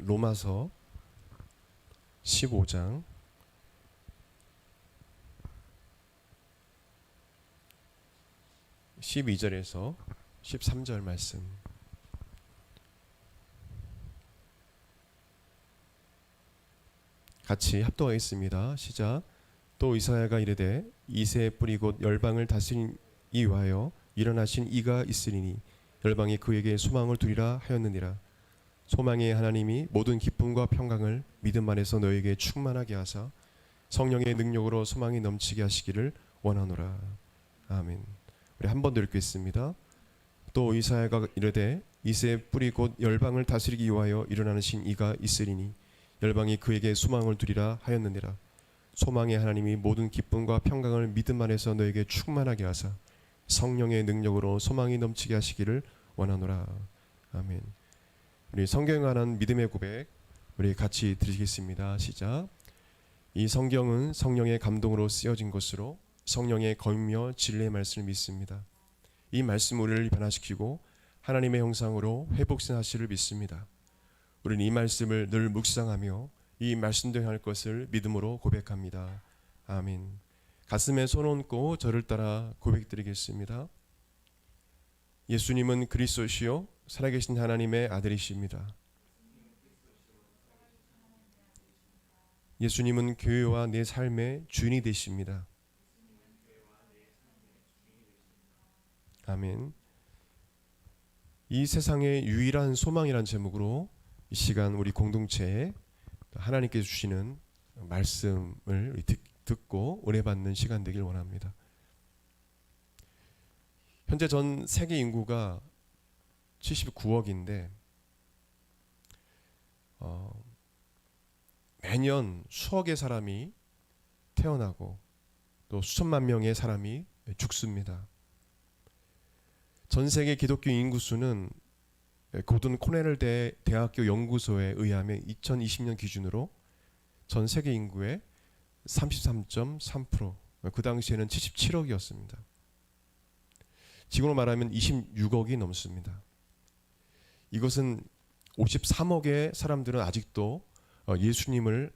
로마서 15장 12절에서 13절 말씀. 같이 합독하겠습니다. 시작. 또 이사야가 이르되 이새의 뿌리 곧 열방을 다스리기 위하여 일어나신 이가 있으리니 열방이 그에게 소망을 두리라 하였느니라. 소망의 하나님이 모든 기쁨과 평강을 믿음 안에서 너에게 충만하게 하사 성령의 능력으로 소망이 넘치게 하시기를 원하노라. 아멘. 우리 한 번 더 읽겠습니다. 또 이사야가 이르되 이새의 뿌리 곧 열방을 다스리기 위하여 일어나신 이가 있으리니 열방이 그에게 소망을 두리라 하였느니라. 소망의 하나님이 모든 기쁨과 평강을 믿음 안에서 너에게 충만하게 하사 성령의 능력으로 소망이 넘치게 하시기를 원하노라. 아멘. 우리 성경에 관한 믿음의 고백 우리 같이 드리겠습니다. 시작. 이 성경은 성령의 감동으로 쓰여진 것으로 성령의 검이며 진리의 말씀을 믿습니다. 이 말씀 우리를 변화시키고 하나님의 형상으로 회복시키시를 믿습니다. 우리는 이 말씀을 늘 묵상하며 이 말씀대로 할 것을 믿음으로 고백합니다. 아멘. 가슴에 손 얹고 저를 따라 고백드리겠습니다. 예수님은 그리스도시요 살아계신 하나님의 아들이십니다. 예수님은 교회와 내 삶의 주인이 되십니다. 아멘. 이 세상의 유일한 소망이란 제목으로 이 시간 우리 공동체에 하나님께서 주시는 말씀을 듣고 은혜 받는 시간 되길 원합니다. 현재 전 세계 인구가 79억인데 매년 수억의 사람이 태어나고 또 수천만 명의 사람이 죽습니다. 전 세계 기독교 인구 수는 고든 코넬 대학교 연구소에 의하면 2020년 기준으로 전 세계 인구의 33.3%, 그 당시에는 77억이었습니다. 지금으로 말하면 26억이 넘습니다. 이것은 53억의 사람들은 아직도 예수님을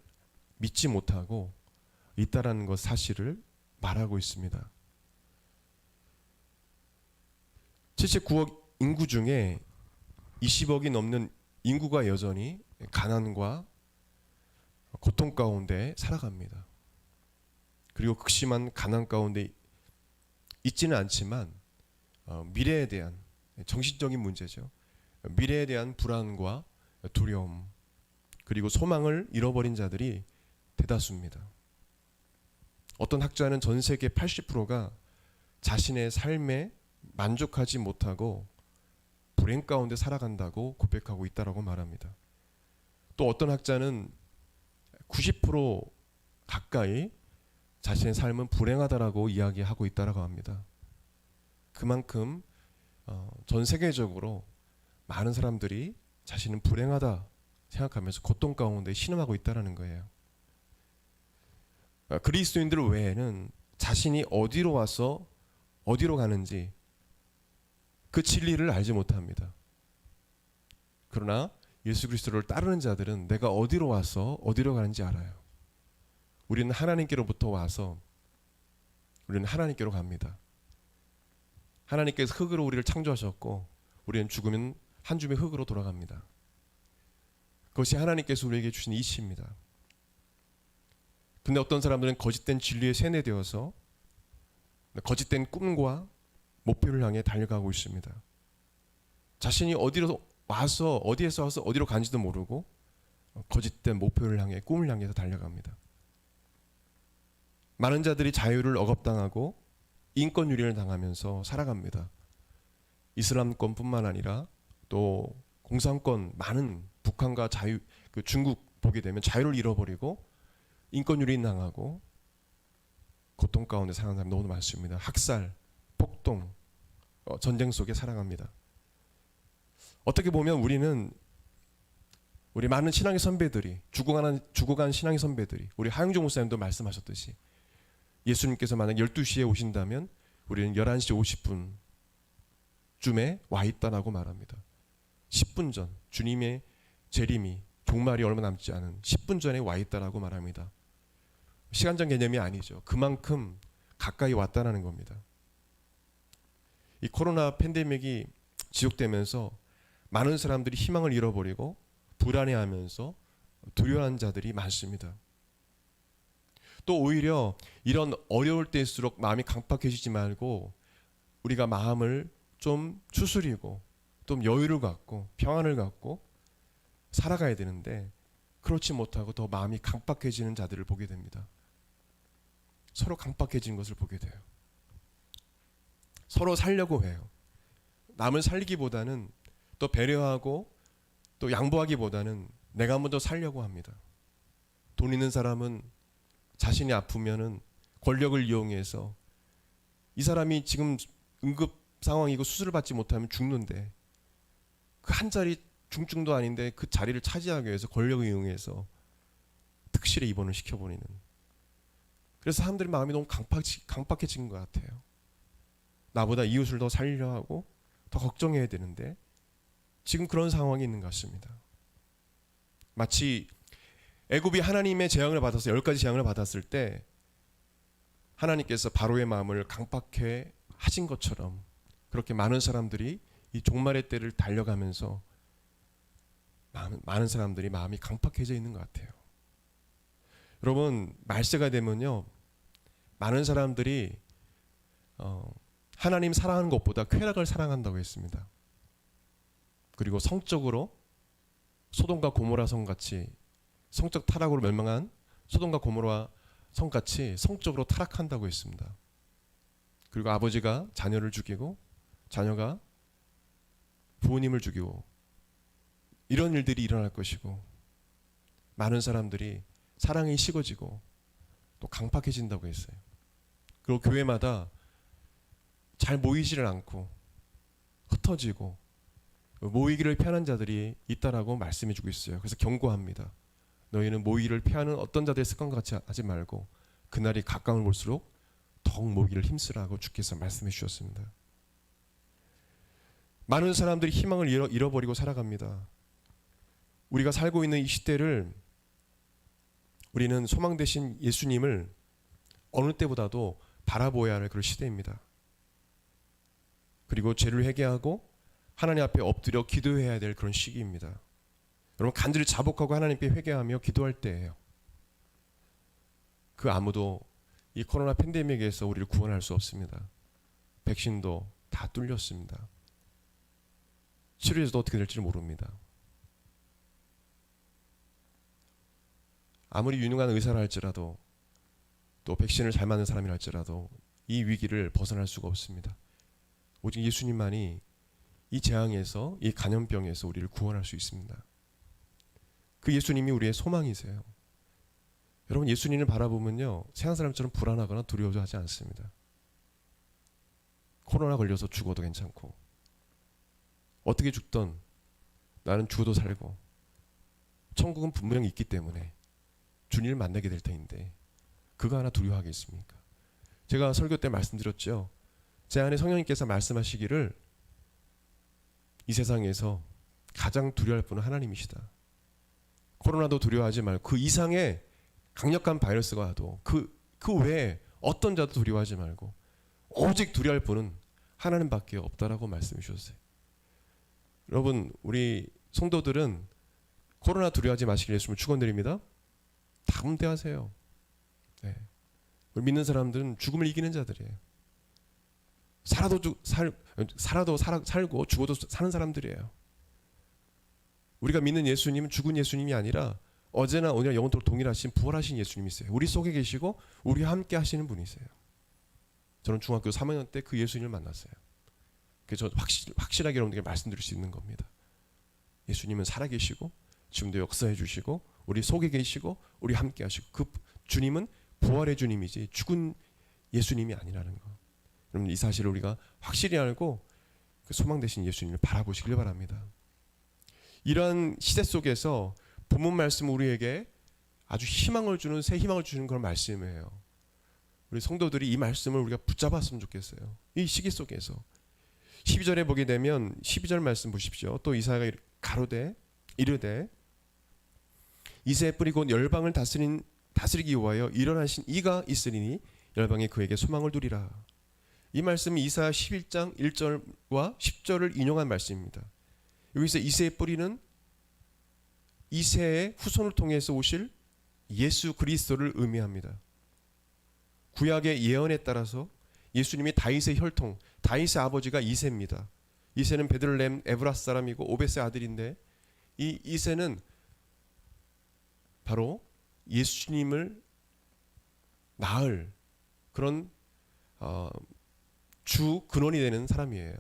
믿지 못하고 있다라는 것 사실을 말하고 있습니다. 79억 인구 중에 20억이 넘는 인구가 여전히 가난과 고통 가운데 살아갑니다. 그리고 극심한 가난 가운데 있지는 않지만 미래에 대한 정신적인 문제죠. 미래에 대한 불안과 두려움 그리고 소망을 잃어버린 자들이 대다수입니다. 어떤 학자는 전 세계 80%가 자신의 삶에 만족하지 못하고 불행 가운데 살아간다고 고백하고 있다고 말합니다. 또 어떤 학자는 90% 가까이 자신의 삶은 불행하다라고 이야기하고 있다고 합니다. 그만큼 전 세계적으로 많은 사람들이 자신은 불행하다 생각하면서 고통 가운데 신음하고 있다는 거예요. 그리스도인들 외에는 자신이 어디로 와서 어디로 가는지 그 진리를 알지 못합니다. 그러나 예수 그리스도를 따르는 자들은 내가 어디로 와서 어디로 가는지 알아요. 우리는 하나님께로부터 와서 우리는 하나님께로 갑니다. 하나님께서 흙으로 우리를 창조하셨고 우리는 죽으면 한 줌의 흙으로 돌아갑니다. 그것이 하나님께서 우리에게 주신 이치입니다. 근데 어떤 사람들은 거짓된 진리에 세뇌되어서 거짓된 꿈과 목표를 향해 달려가고 있습니다. 자신이 어디에서 와서 어디로 간지도 모르고 거짓된 목표를 향해 꿈을 향해서 달려갑니다. 많은 자들이 자유를 억압당하고 인권 유린을 당하면서 살아갑니다. 이슬람권뿐만 아니라 또 공산권 많은 북한과 중국 보게 되면 자유를 잃어버리고 인권 유린 당하고 고통 가운데 사는 사람이 너무 많습니다. 학살, 폭동, 전쟁 속에 살아갑니다. 어떻게 보면 우리 많은 신앙의 선배들이 죽어간 신앙의 선배들이 우리 하영종 목사님도 말씀하셨듯이 예수님께서 만약 12시에 오신다면 우리는 11시 50분쯤에 와 있다라고 말합니다. 10분 전 주님의 재림이 종말이 얼마 남지 않은 10분 전에 와 있다라고 말합니다. 시간적 개념이 아니죠. 그만큼 가까이 왔다라는 겁니다. 이 코로나 팬데믹이 지속되면서 많은 사람들이 희망을 잃어버리고 불안해하면서 두려워하는 자들이 많습니다. 또 오히려 이런 어려울 때일수록 마음이 강팍해지지 말고 우리가 마음을 좀 추스리고 좀 여유를 갖고 평안을 갖고 살아가야 되는데 그렇지 못하고 더 마음이 강팍해지는 자들을 보게 됩니다. 서로 강팍해지는 것을 보게 돼요. 서로 살려고 해요. 남을 살리기보다는 또 배려하고 또 양보하기보다는 내가 먼저 살려고 합니다. 돈 있는 사람은 자신이 아프면은 권력을 이용해서 이 사람이 지금 응급 상황이고 수술을 받지 못하면 죽는데 그 한 자리 중증도 아닌데 그 자리를 차지하기 위해서 권력을 이용해서 특실에 입원을 시켜버리는. 그래서 사람들의 마음이 너무 강팍해진 것 같아요. 나보다 이웃을 더 살리려 하고 더 걱정해야 되는데 지금 그런 상황이 있는 것 같습니다. 마치 애굽이 하나님의 재앙을 받아서 10가지 재앙을 받았을 때 하나님께서 바로의 마음을 강팍해 하신 것처럼 그렇게 많은 사람들이 이 종말의 때를 달려가면서 많은 사람들이 마음이 강팍해져 있는 것 같아요. 여러분 말세가 되면요 많은 사람들이 하나님 사랑하는 것보다 쾌락을 사랑한다고 했습니다. 그리고 성적으로 소돔과 고모라 성같이 성적 타락으로 멸망한 소돔과 고모라 성같이 성적으로 타락한다고 했습니다. 그리고 아버지가 자녀를 죽이고 자녀가 부모님을 죽이고 이런 일들이 일어날 것이고 많은 사람들이 사랑이 식어지고 또 강팍해진다고 했어요. 그리고 교회마다 잘 모이지를 않고 흩어지고 모이기를 피하는 자들이 있다라고 말씀해주고 있어요. 그래서 경고합니다. 너희는 모이기를 피하는 어떤 자들의 습관과 같이 하지 말고 그날이 가까운 볼수록 더욱 모이기를 힘쓰라고 주께서 말씀해 주셨습니다. 많은 사람들이 희망을 잃어버리고 살아갑니다. 우리가 살고 있는 이 시대를 우리는 소망 되신 예수님을 어느 때보다도 바라보아야 할 그런 시대입니다. 그리고 죄를 회개하고 하나님 앞에 엎드려 기도해야 될 그런 시기입니다. 여러분 간절히 자복하고 하나님께 회개하며 기도할 때예요. 그 아무도 이 코로나 팬데믹에서 우리를 구원할 수 없습니다. 백신도 다 뚫렸습니다. 치료제도 어떻게 될지 모릅니다. 아무리 유능한 의사라 할지라도 또 백신을 잘 맞는 사람이라 할지라도 이 위기를 벗어날 수가 없습니다. 오직 예수님만이 이 재앙에서 이 감염병에서 우리를 구원할 수 있습니다. 그 예수님이 우리의 소망이세요. 여러분 예수님을 바라보면요 세상 사람처럼 불안하거나 두려워하지 않습니다. 코로나 걸려서 죽어도 괜찮고 어떻게 죽던 나는 죽어도 살고 천국은 분명히 있기 때문에 주님을 만나게 될 터인데 그거 하나 두려워하겠습니까? 제가 설교 때 말씀드렸죠. 제 안에 성령님께서 말씀하시기를 이 세상에서 가장 두려워할 분은 하나님이시다. 코로나도 두려워하지 말고 그 이상의 강력한 바이러스가 와도 그 외에 어떤 자도 두려워하지 말고 오직 두려워할 분은 하나님밖에 없다라고 말씀해 주셨어요. 여러분 우리 성도들은 코로나 두려워하지 마시길 예수님을 축원드립니다. 다 담대하세요. 네. 믿는 사람들은 죽음을 이기는 자들이에요. 살고 죽어도 사는 사람들이에요. 우리가 믿는 예수님은 죽은 예수님이 아니라 어제나 오늘 영원토록 동일하신 부활하신 예수님이세요. 우리 속에 계시고 우리와 함께 하시는 분이세요. 저는 중학교 3학년 때 그 예수님을 만났어요. 그래서 확실하게 여러분들에게 말씀드릴 수 있는 겁니다. 예수님은 살아계시고 지금도 역사해 주시고 우리 속에 계시고 우리 함께 하시고 그 주님은 부활의 주님이지 죽은 예수님이 아니라는 거. 여러분 이 사실을 우리가 확실히 알고 그 소망 되신 예수님을 바라보시길 바랍니다. 이러한 시대 속에서 본문 말씀 우리에게 아주 희망을 주는 새 희망을 주는 그런 말씀이에요. 우리 성도들이 이 말씀을 우리가 붙잡았으면 좋겠어요. 이 시기 속에서 12절에 보게 되면 12절 말씀 보십시오. 또 이사야가 가로되 이르되 이새의 뿌리 곧 열방을 다스리기 위하여 일어나신 이가 있으리니 열방이 그에게 소망을 두리라. 이 말씀이 이사야 11장 1절과 10절을 인용한 말씀입니다. 여기서 이새의 뿌리는 이새의 후손을 통해서 오실 예수 그리스도를 의미합니다. 구약의 예언에 따라서 예수님이 다윗의 혈통, 다윗의 아버지가 이새입니다. 이새는 베들레헴 에브라스 사람이고 오벳의 아들인데, 이 이새는 바로 예수님을 낳을 그런 주 근원이 되는 사람이에요.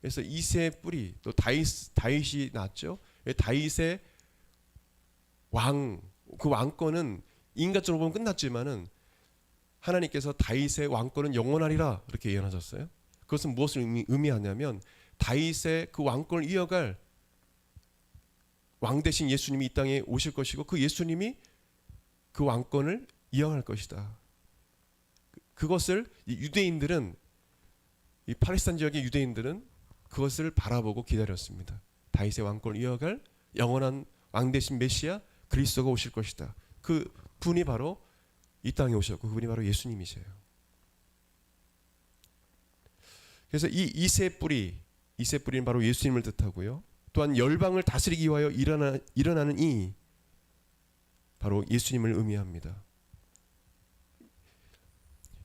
그래서 이새의 뿌리, 또 다윗이 낳았죠. 다윗의 그 왕권은 인간적으로 보면 끝났지만은 하나님께서 다윗의 왕권은 영원하리라 이렇게 예언하셨어요. 그것은 무엇을 의미하냐면 다윗의 그 왕권을 이어갈 왕 대신 예수님이 이 땅에 오실 것이고, 그 예수님이 그 왕권을 이어갈 것이다. 그것을 유대인들은, 이 팔레스타인 지역의 유대인들은 그것을 바라보고 기다렸습니다. 다윗의 왕권을 이어갈 영원한 왕 대신 메시아 그리스도가 오실 것이다. 그 분이 바로 이 땅에 오셨고 그분이 바로 예수님이세요. 그래서 이 이새의 뿌리는 바로 예수님을 뜻하고요. 또한 열방을 다스리기 위하여 일어나는 이 바로 예수님을 의미합니다.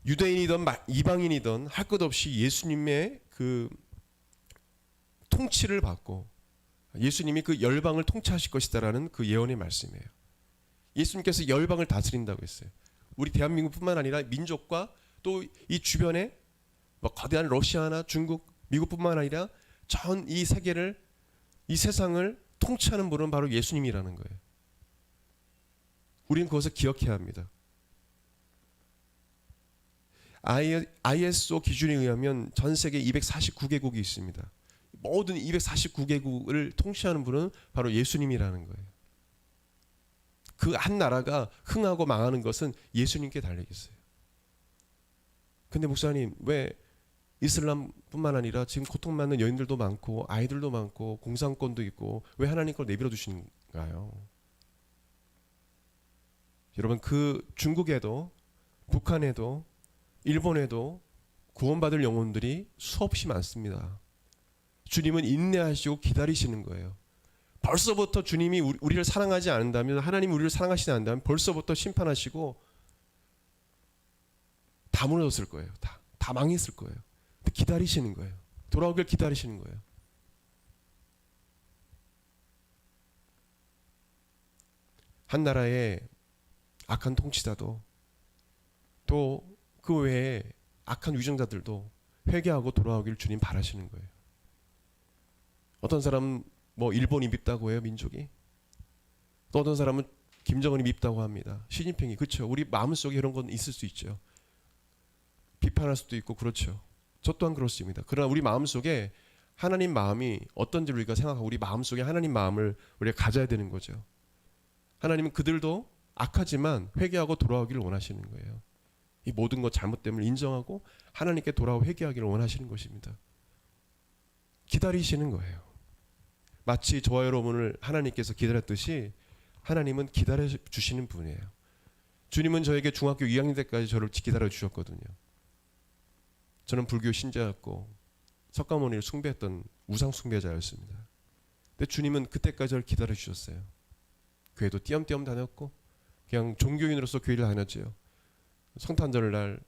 유대인이든 이방인이든 할 것 없이 예수님의 그 통치를 받고 예수님이 그 열방을 통치하실 것이다라는 그 예언의 말씀이에요. 예수님께서 열방을 다스린다고 했어요. 우리 대한민국뿐만 아니라 민족과 또 이 주변에 거대한 러시아나 중국, 미국뿐만 아니라 전 이 세계를, 이 세상을 통치하는 분은 바로 예수님이라는 거예요. 우리는 그것을 기억해야 합니다. ISO 기준에 의하면 전 세계 249개국이 있습니다. 모든 249개국을 통치하는 분은 바로 예수님이라는 거예요. 그 한 나라가 흥하고 망하는 것은 예수님께 달려있어요. 근데 목사님, 왜 이슬람뿐만 아니라 지금 고통받는 여인들도 많고 아이들도 많고 공산권도 있고 왜 하나님 걸 내버려 두시는가요? 여러분, 그 중국에도 북한에도 일본에도 구원받을 영혼들이 수없이 많습니다. 주님은 인내하시고 기다리시는 거예요. 벌써부터 주님이 우리를 사랑하지 않는다면, 하나님이 우리를 사랑하시지 않는다면 벌써부터 심판하시고 다 무너졌을 거예요. 다 망했을 거예요. 근데 기다리시는 거예요. 돌아오길 기다리시는 거예요. 한 나라의 악한 통치자도 또 그 외에 악한 위정자들도 회개하고 돌아오길 주님 바라시는 거예요. 어떤 사람은 일본이 밉다고 해요, 민족이. 또 어떤 사람은 김정은이 밉다고 합니다. 시진핑이. 그렇죠. 우리 마음속에 이런 건 있을 수 있죠. 비판할 수도 있고 그렇죠. 저 또한 그렇습니다. 그러나 우리 마음속에 하나님 마음이 어떤지 우리가 생각하고 우리 마음속에 하나님 마음을 우리가 가져야 되는 거죠. 하나님은 그들도 악하지만 회개하고 돌아오기를 원하시는 거예요. 이 모든 것 잘못됨을 인정하고 하나님께 돌아오고 회개하기를 원하시는 것입니다. 기다리시는 거예요. 마치 저와 여러분을 하나님께서 기다렸듯이 하나님은 기다려 주시는 분이에요. 주님은 저에게 중학교 2학년 때까지 저를 기다려 주셨거든요. 저는 불교 신자였고 석가모니를 숭배했던 우상 숭배자였습니다. 근데 주님은 그때까지 저를 기다려 주셨어요. 교회도 띄엄띄엄 다녔고 그냥 종교인으로서 교회를 다녔죠. 성탄절 날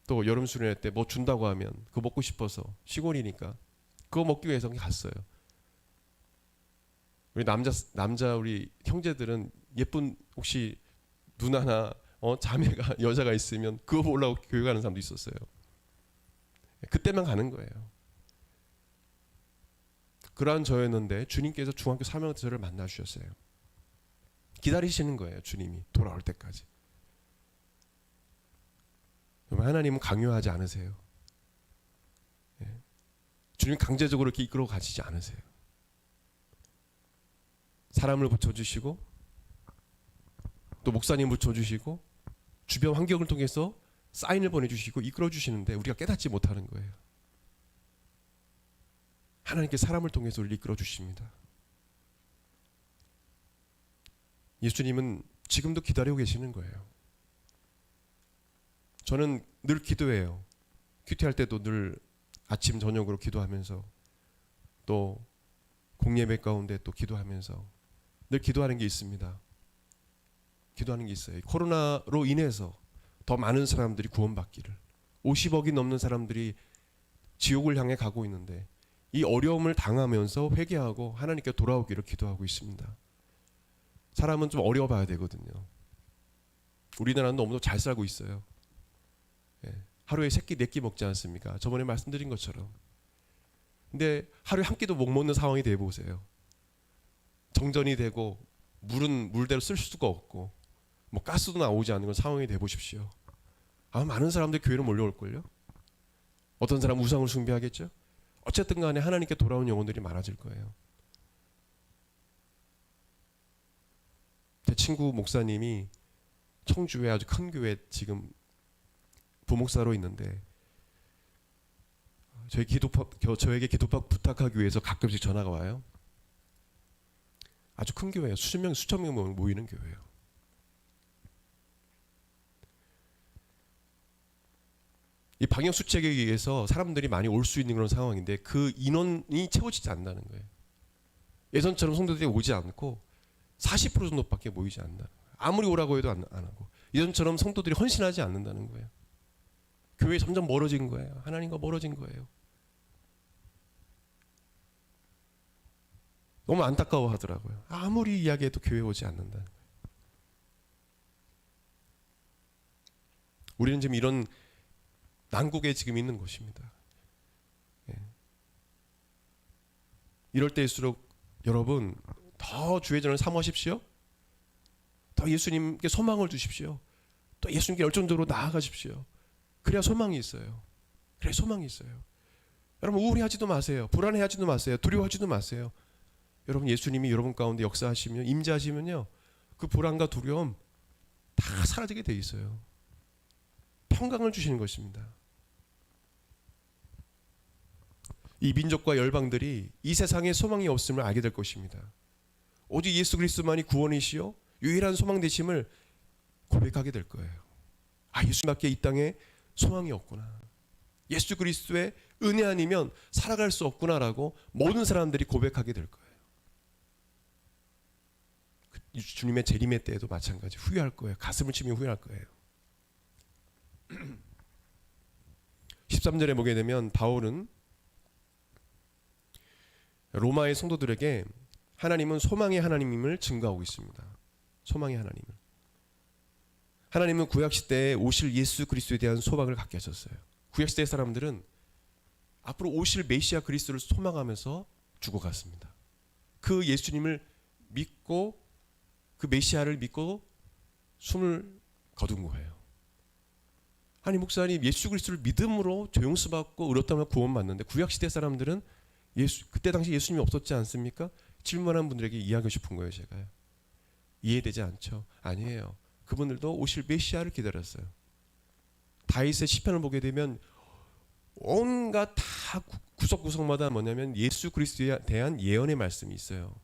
또 여름 수련회 때 뭐 준다고 하면 그거 먹고 싶어서, 시골이니까 그거 먹기 위해서 갔어요. 우리 남자 우리 형제들은 예쁜 혹시 누나나 자매가 여자가 있으면 그거 보려고 교회 가는 사람도 있었어요. 그때만 가는 거예요. 그러한 저였는데 주님께서 중학교 3학년 때 저를 만나 주셨어요. 기다리시는 거예요. 주님이 돌아올 때까지. 하나님은 강요하지 않으세요. 주님 강제적으로 이렇게 이끌어 가시지 않으세요. 사람을 붙여주시고 또 목사님 붙여주시고 주변 환경을 통해서 사인을 보내주시고 이끌어 주시는데 우리가 깨닫지 못하는 거예요. 하나님께 사람을 통해서 우리를 이끌어 주십니다. 예수님은 지금도 기다리고 계시는 거예요. 저는 늘 기도해요. 큐티할 때도 늘 아침 저녁으로 기도하면서 또 공예배 가운데 또 기도하면서 늘 기도하는 게 있습니다. 기도하는 게 있어요. 코로나로 인해서 더 많은 사람들이 구원받기를, 50억이 넘는 사람들이 지옥을 향해 가고 있는데 이 어려움을 당하면서 회개하고 하나님께 돌아오기를 기도하고 있습니다. 사람은 좀 어려워봐야 되거든요. 우리나라는 너무도 잘 살고 있어요. 하루에 3끼 4끼 먹지 않습니까? 저번에 말씀드린 것처럼. 근데 하루에 한 끼도 못 먹는 상황이 돼 보세요. 정전이 되고 물은 물대로 쓸 수가 없고 뭐 가스도 나오지 않는 그런 상황이 돼 보십시오. 아마 많은 사람들이 교회로 몰려올걸요. 어떤 사람은 우상을 숭배하겠죠. 어쨌든 간에 하나님께 돌아온 영혼들이 많아질 거예요. 제 친구 목사님이 청주에 아주 큰 교회 지금 부목사로 있는데 저에게 기도법 부탁하기 위해서 가끔씩 전화가 와요. 아주 큰 교회예요. 수천 명 모이는 교회예요. 이 방역 수칙에 의해서 사람들이 많이 올 수 있는 그런 상황인데 그 인원이 채워지지 않는다는 거예요. 예전처럼 성도들이 오지 않고 40% 정도밖에 모이지 않는다는 거예요. 아무리 오라고 해도 안 하고 예전처럼 성도들이 헌신하지 않는다는 거예요. 교회 점점 멀어진 거예요. 하나님과 멀어진 거예요. 너무 안타까워하더라고요. 아무리 이야기해도 교회 오지 않는다는 거예요. 우리는 지금 이런 난국에 지금 있는 것입니다. 이럴 때일수록 여러분 더 주의 전을 사모하십시오. 더 예수님께 소망을 두십시오. 또 예수님께 열정적으로 나아가십시오. 그래야 소망이 있어요. 그래야 소망이 있어요. 여러분 우울해하지도 마세요. 불안해하지도 마세요. 두려워하지도 마세요. 여러분 예수님이 여러분 가운데 역사하시면 임재하시면요. 그 불안과 두려움 다 사라지게 돼 있어요. 평강을 주시는 것입니다. 이 민족과 열방들이 이 세상에 소망이 없음을 알게 될 것입니다. 오직 예수 그리스도만이 구원이시요 유일한 소망 되심을 고백하게 될 거예요. 아, 예수님밖에 이 땅에 소망이 없구나. 예수 그리스도의 은혜 아니면 살아갈 수 없구나라고 모든 사람들이 고백하게 될 거예요. 주님의 재림의 때에도 마찬가지 후회할 거예요. 가슴을 치며 후회할 거예요. 13절에 보게 되면 바울은 로마의 성도들에게 하나님은 소망의 하나님임을 증거하고 있습니다. 소망의 하나님을. 하나님은 구약시대에 오실 예수 그리스도에 대한 소망을 갖게 하셨어요. 구약시대 사람들은 앞으로 오실 메시아 그리스도를 소망하면서 죽어갔습니다. 그 예수님을 믿고 그 메시아를 믿고 숨을 거둔 거예요. 아니 목사님 예수 그리스도를 믿음으로 죄용서 받고 의롭다면 구원받는데 구약시대 사람들은 그때 당시 예수님이 없었지 않습니까? 질문한 분들에게 이해하고 싶은 거예요. 제가 이해되지 않죠? 아니에요. 그분들도 오실 메시아를 기다렸어요. 다윗의 시편을 보게 되면 온갖 다 구석구석마다 뭐냐면 예수 그리스도에 대한 예언의 말씀이 있어요.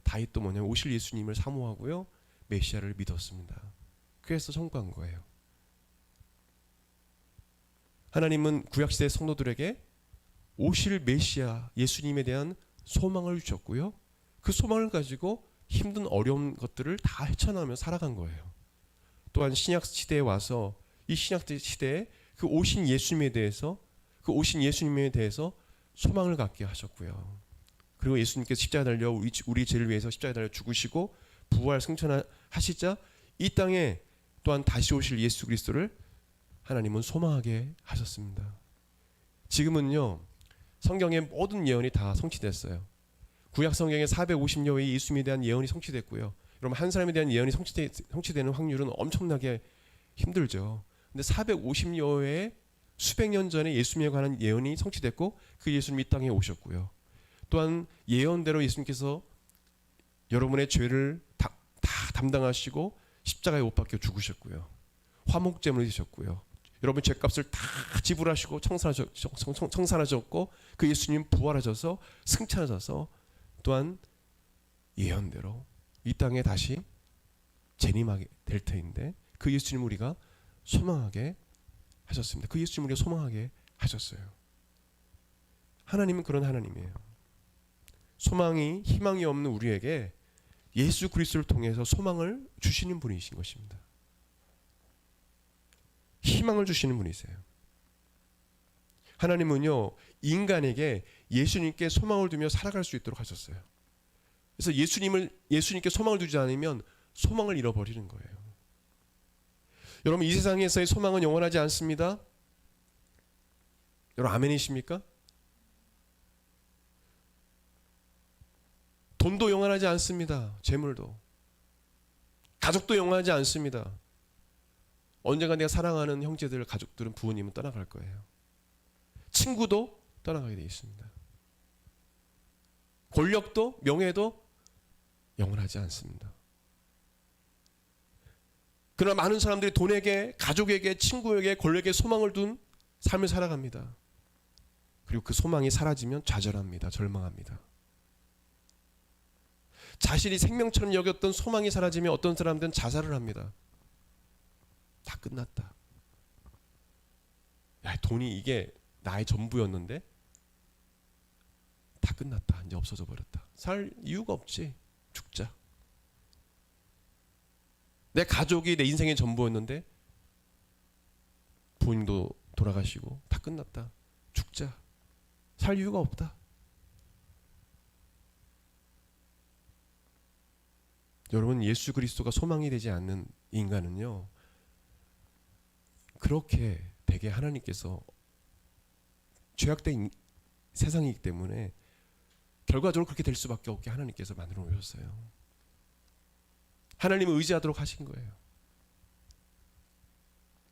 다윗도 뭐냐면 오실 예수님을 사모하고요 메시아를 믿었습니다. 그래서 선고한 거예요. 하나님은 구약시대 성도들에게 오실 메시아 예수님에 대한 소망을 주셨고요. 그 소망을 가지고 힘든 어려운 것들을 다 헤쳐나오며 살아간 거예요. 또한 신약 시대에 와서 이 신약 시대에 그 오신 예수님에 대해서 소망을 갖게 하셨고요. 그리고 예수님께서 십자가에 달려 우리 죄를 위해서 십자가에 달려 죽으시고 부활 승천하시자 이 땅에 또한 다시 오실 예수 그리스도를 하나님은 소망하게 하셨습니다. 지금은요 성경의 모든 예언이 다 성취됐어요. 구약 성경에 450여의 예수님에 대한 예언이 성취됐고요. 여러분 한 사람에 대한 예언이 성취되는 확률은 엄청나게 힘들죠. 근데 450여의 수백 년 전에 예수님에 관한 예언이 성취됐고 그 예수님이 이 땅에 오셨고요. 또한 예언대로 예수님께서 여러분의 죄를 다 담당하시고 십자가에 못 박혀 죽으셨고요. 화목제물이 되셨고요. 여러분 죄값을 다 지불하시고 청산하셨고 그 예수님 부활하셔서 승천하셔서 또한 예언대로 이 땅에 다시 재림하게 될 터인데 그 예수님 우리가 소망하게 하셨습니다. 그 예수님 우리가 소망하게 하셨어요. 하나님은 그런 하나님이에요. 소망이 희망이 없는 우리에게 예수 그리스도를 통해서 소망을 주시는 분이신 것입니다. 희망을 주시는 분이세요. 하나님은요 인간에게 예수님께 소망을 두며 살아갈 수 있도록 하셨어요. 그래서 예수님께 소망을 두지 않으면 소망을 잃어버리는 거예요. 여러분 이 세상에서의 소망은 영원하지 않습니다. 여러분 아멘이십니까? 돈도 영원하지 않습니다. 재물도. 가족도 영원하지 않습니다. 언젠가 내가 사랑하는 형제들, 가족들은 부모님은 떠나갈 거예요. 친구도 떠나가게 되어 있습니다. 권력도 명예도 영원하지 않습니다. 그러나 많은 사람들이 돈에게, 가족에게, 친구에게, 권력에 소망을 둔 삶을 살아갑니다. 그리고 그 소망이 사라지면 좌절합니다. 절망합니다. 자신이 생명처럼 여겼던 소망이 사라지면 어떤 사람들은 자살을 합니다. 다 끝났다. 야, 돈이 이게 나의 전부였는데 다 끝났다. 이제 없어져 버렸다. 살 이유가 없지. 죽자. 내 가족이 내 인생의 전부였는데 부모님도 돌아가시고 다 끝났다. 죽자. 살 이유가 없다. 여러분 예수 그리스도가 소망이 되지 않는 인간은요 그렇게 되게 하나님께서 죄악된 세상이기 때문에 결과적으로 그렇게 될 수밖에 없게 하나님께서 만들어 놓으셨어요. 하나님을 의지하도록 하신 거예요.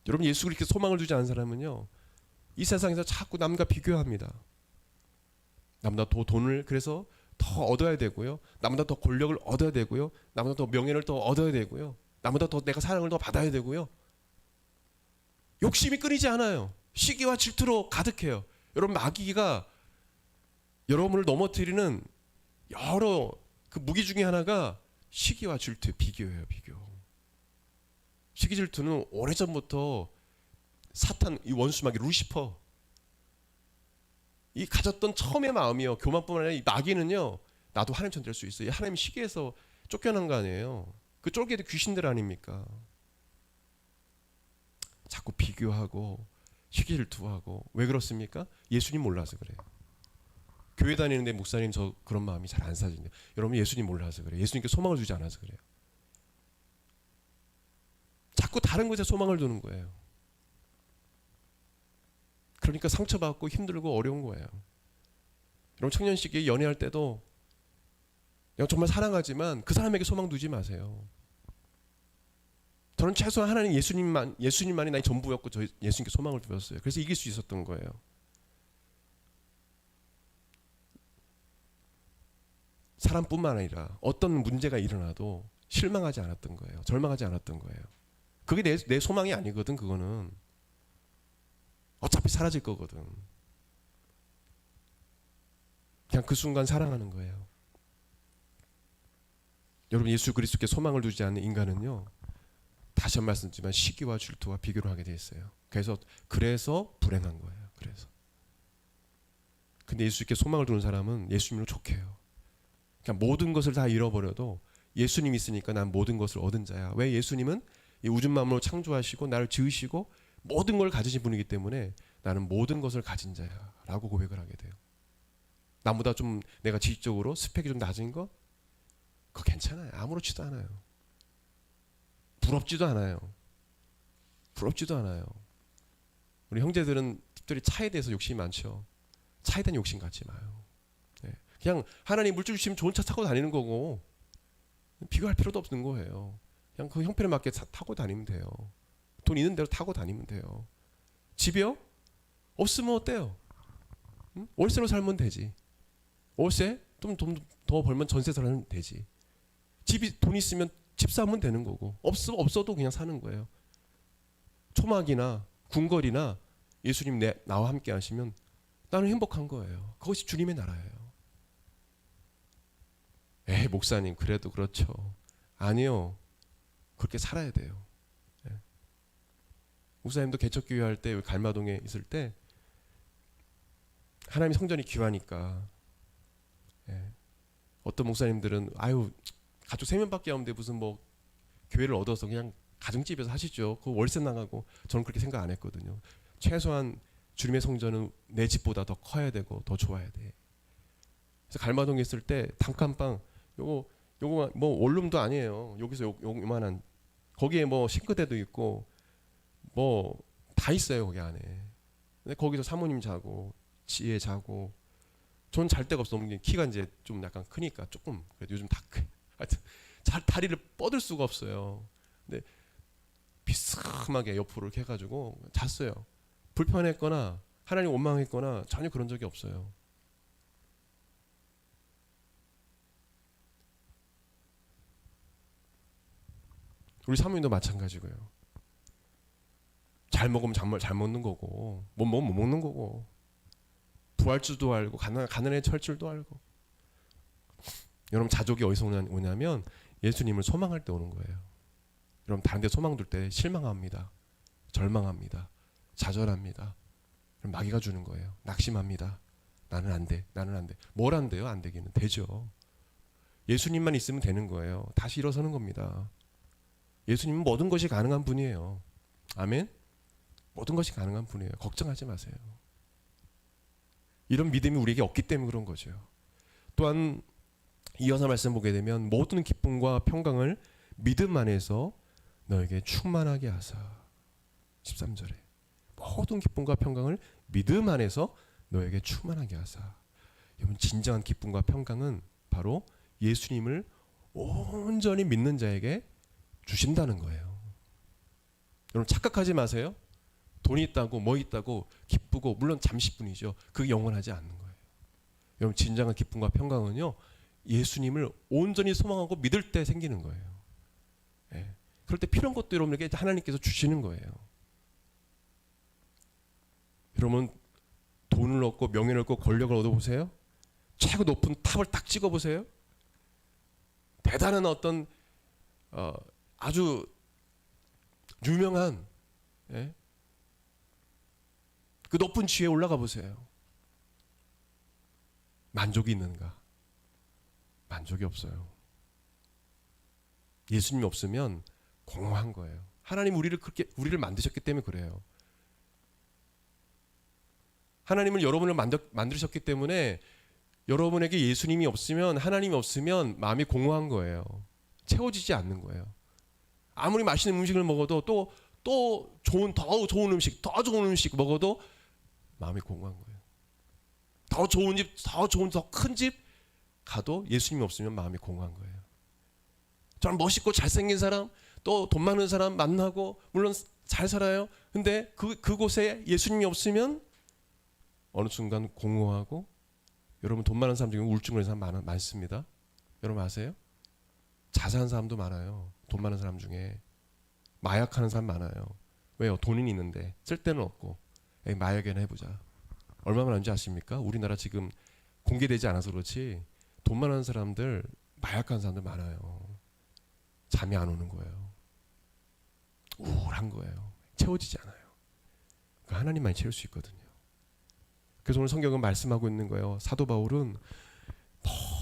여러분 예수 그리스도께 소망을 두지 않은 사람은요 이 세상에서 자꾸 남과 비교합니다. 남보다 더 돈을 그래서 더 얻어야 되고요. 남보다 더 권력을 얻어야 되고요. 남보다 더 명예를 더 얻어야 되고요. 남보다 더 내가 사랑을 더 받아야 되고요. 욕심이 끊이지 않아요. 시기와 질투로 가득해요. 여러분 마귀가 여러분을 넘어뜨리는 여러 그 무기 중에 하나가 시기와 질투, 비교예요. 비교. 시기 질투는 오래전부터 사탄 이 원수 마귀 루시퍼 이 가졌던 처음의 마음이요. 교만뿐만 아니라 이 마귀는요. 나도 하나님처럼 될 수 있어요. 하나님 시기에서 쫓겨난 거 아니에요. 그 쫄개도 귀신들 아닙니까? 자꾸 비교하고 시기 질투하고 왜 그렇습니까? 예수님 몰라서 그래요. 교회 다니는데 목사님 저 그런 마음이 잘 안 사진대요. 여러분 예수님 몰라서 그래요. 예수님께 소망을 주지 않아서 그래요. 자꾸 다른 것에 소망을 두는 거예요. 그러니까 상처받고 힘들고 어려운 거예요. 여러분 청년 시기에 연애할 때도 내가 정말 사랑하지만 그 사람에게 소망 두지 마세요. 저는 최소한 하나님 예수님만이 나의 전부였고 저 예수님께 소망을 두었어요. 그래서 이길 수 있었던 거예요. 사람뿐만 아니라 어떤 문제가 일어나도 실망하지 않았던 거예요. 절망하지 않았던 거예요. 그게 내 소망이 아니거든. 그거는 어차피 사라질 거거든. 그냥 그 순간 사랑하는 거예요. 여러분 예수 그리스도께 소망을 두지 않는 인간은요 다시 한 번 말씀드리지만 시기와 질투와 비교를 하게 돼 있어요. 그래서 불행한 거예요. 그래서 근데 예수께 소망을 두는 사람은 예수님으로 족해요. 그냥 모든 것을 다 잃어버려도 예수님이 있으니까 난 모든 것을 얻은 자야. 왜? 예수님은 이 우주 만물을 창조하시고 나를 지으시고 모든 걸 가지신 분이기 때문에 나는 모든 것을 가진 자야 라고 고백을 하게 돼요. 나보다 좀 내가 지식적으로 스펙이 좀 낮은 거? 그거 괜찮아요. 아무렇지도 않아요. 부럽지도 않아요. 부럽지도 않아요. 우리 형제들은 특별히 차에 대해서 욕심이 많죠. 차에 대한 욕심 갖지 마요. 네. 그냥 하나님 물질 주시면 좋은 차 타고 다니는 거고 비교할 필요도 없는 거예요. 그냥 그 형편에 맞게 타고 다니면 돼요. 돈 있는 대로 타고 다니면 돼요. 집이요? 없으면 어때요? 응? 월세로 살면 되지. 월세 좀 돈 더 벌면 전세 살면 되지. 집이 돈 있으면 집 사면 되는 거고 없어도 그냥 사는 거예요. 초막이나 궁궐이나 예수님 나와 함께 하시면 나는 행복한 거예요. 그것이 주님의 나라예요. 목사님 그래도 그렇죠. 아니요. 그렇게 살아야 돼요. 예. 목사님도 개척교회 할 때 갈마동에 있을 때 하나님 성전이 귀하니까 예. 어떤 목사님들은 아유 가족 3명밖에 없는데 무슨 뭐 교회를 얻어서 그냥 가정집에서 하시죠. 그 월세 나가고 저는 그렇게 생각 안 했거든요. 최소한 주님의 성전은 내 집보다 더 커야 되고 더 좋아야 돼. 그래서 갈마동에 있을 때 단칸방 요거 뭐 원룸도 아니에요. 여기서 요만한 거기에 뭐 싱크대도 있고 뭐 다 있어요 거기 안에. 근데 거기서 사모님 자고 지혜 자고 전 잘 데가 없어. 키가 이제 좀 약간 크니까 조금 그래도 요즘 다 크. 하여튼 다리를 뻗을 수가 없어요. 근데 비스듬하게 옆으로 이렇게 해가지고 잤어요. 불편했거나 하나님 원망했거나 전혀 그런 적이 없어요. 우리 사모님도 마찬가지고요. 잘 먹으면 정말 잘 먹는 거고 못 먹으면 못 먹는 거고 부할 줄도 알고 가난해 철 줄도 알고. 여러분 자족이 어디서 오냐면 예수님을 소망할 때 오는 거예요. 여러분 다른 데 소망 둘 때 실망합니다. 절망합니다. 좌절합니다. 그럼 마귀가 주는 거예요. 낙심합니다. 나는 안 돼. 나는 안 돼. 뭘 안 돼요? 안 되기는 되죠. 예수님만 있으면 되는 거예요. 다시 일어서는 겁니다. 예수님은 모든 것이 가능한 분이에요. 아멘. 모든 것이 가능한 분이에요. 걱정하지 마세요. 이런 믿음이 우리에게 없기 때문에 그런 거죠. 또한 이어서 말씀 보게 되면 모든 기쁨과 평강을 믿음 안에서 너에게 충만하게 하사. 13절에 모든 기쁨과 평강을 믿음 안에서 너에게 충만하게 하사. 여러분 진정한 기쁨과 평강은 바로 예수님을 온전히 믿는 자에게 주신다는 거예요. 여러분 착각하지 마세요. 돈이 있다고 뭐 있다고 기쁘고 물론 잠시뿐이죠. 그게 영원하지 않는 거예요. 여러분 진정한 기쁨과 평강은요. 예수님을 온전히 소망하고 믿을 때 생기는 거예요. 예. 그럴 때 필요한 것도 여러분에게 하나님께서 주시는 거예요. 여러분 돈을 얻고 명예를 얻고 권력을 얻어보세요. 최고 높은 탑을 딱 찍어보세요. 대단한 어떤 아주 유명한 예? 그 높은 지위에 올라가 보세요. 만족이 있는가? 만족이 없어요. 예수님이 없으면 공허한 거예요. 하나님 우리를 만드셨기 때문에 그래요. 하나님은 여러분을 만드셨기 때문에 여러분에게 예수님이 없으면 하나님이 없으면 마음이 공허한 거예요. 채워지지 않는 거예요. 아무리 맛있는 음식을 먹어도 또 더 좋은 음식 먹어도 마음이 공허한 거예요. 더 좋은 집, 더 큰 집 가도 예수님이 없으면 마음이 공허한 거예요. 저는 멋있고 잘생긴 사람, 또 돈 많은 사람 만나고 물론 잘 살아요. 근데 그곳에 예수님이 없으면 어느 순간 공허하고. 여러분 돈 많은 사람 중에 우울증을 하는 사람 많습니다. 여러분 아세요? 자살한 사람도 많아요. 돈 많은 사람 중에 마약하는 사람 많아요. 왜요? 돈은 있는데 쓸 데는 없고 에이, 마약이나 해보자. 얼마나 많은지 아십니까? 우리나라 지금 공개되지 않아서 그렇지 돈 많은 사람들 마약하는 사람들 많아요. 잠이 안 오는 거예요. 우울한 거예요. 채워지지 않아요. 하나님만이 채울 수 있거든요. 그래서 오늘 성경은 말씀하고 있는 거예요. 사도 바울은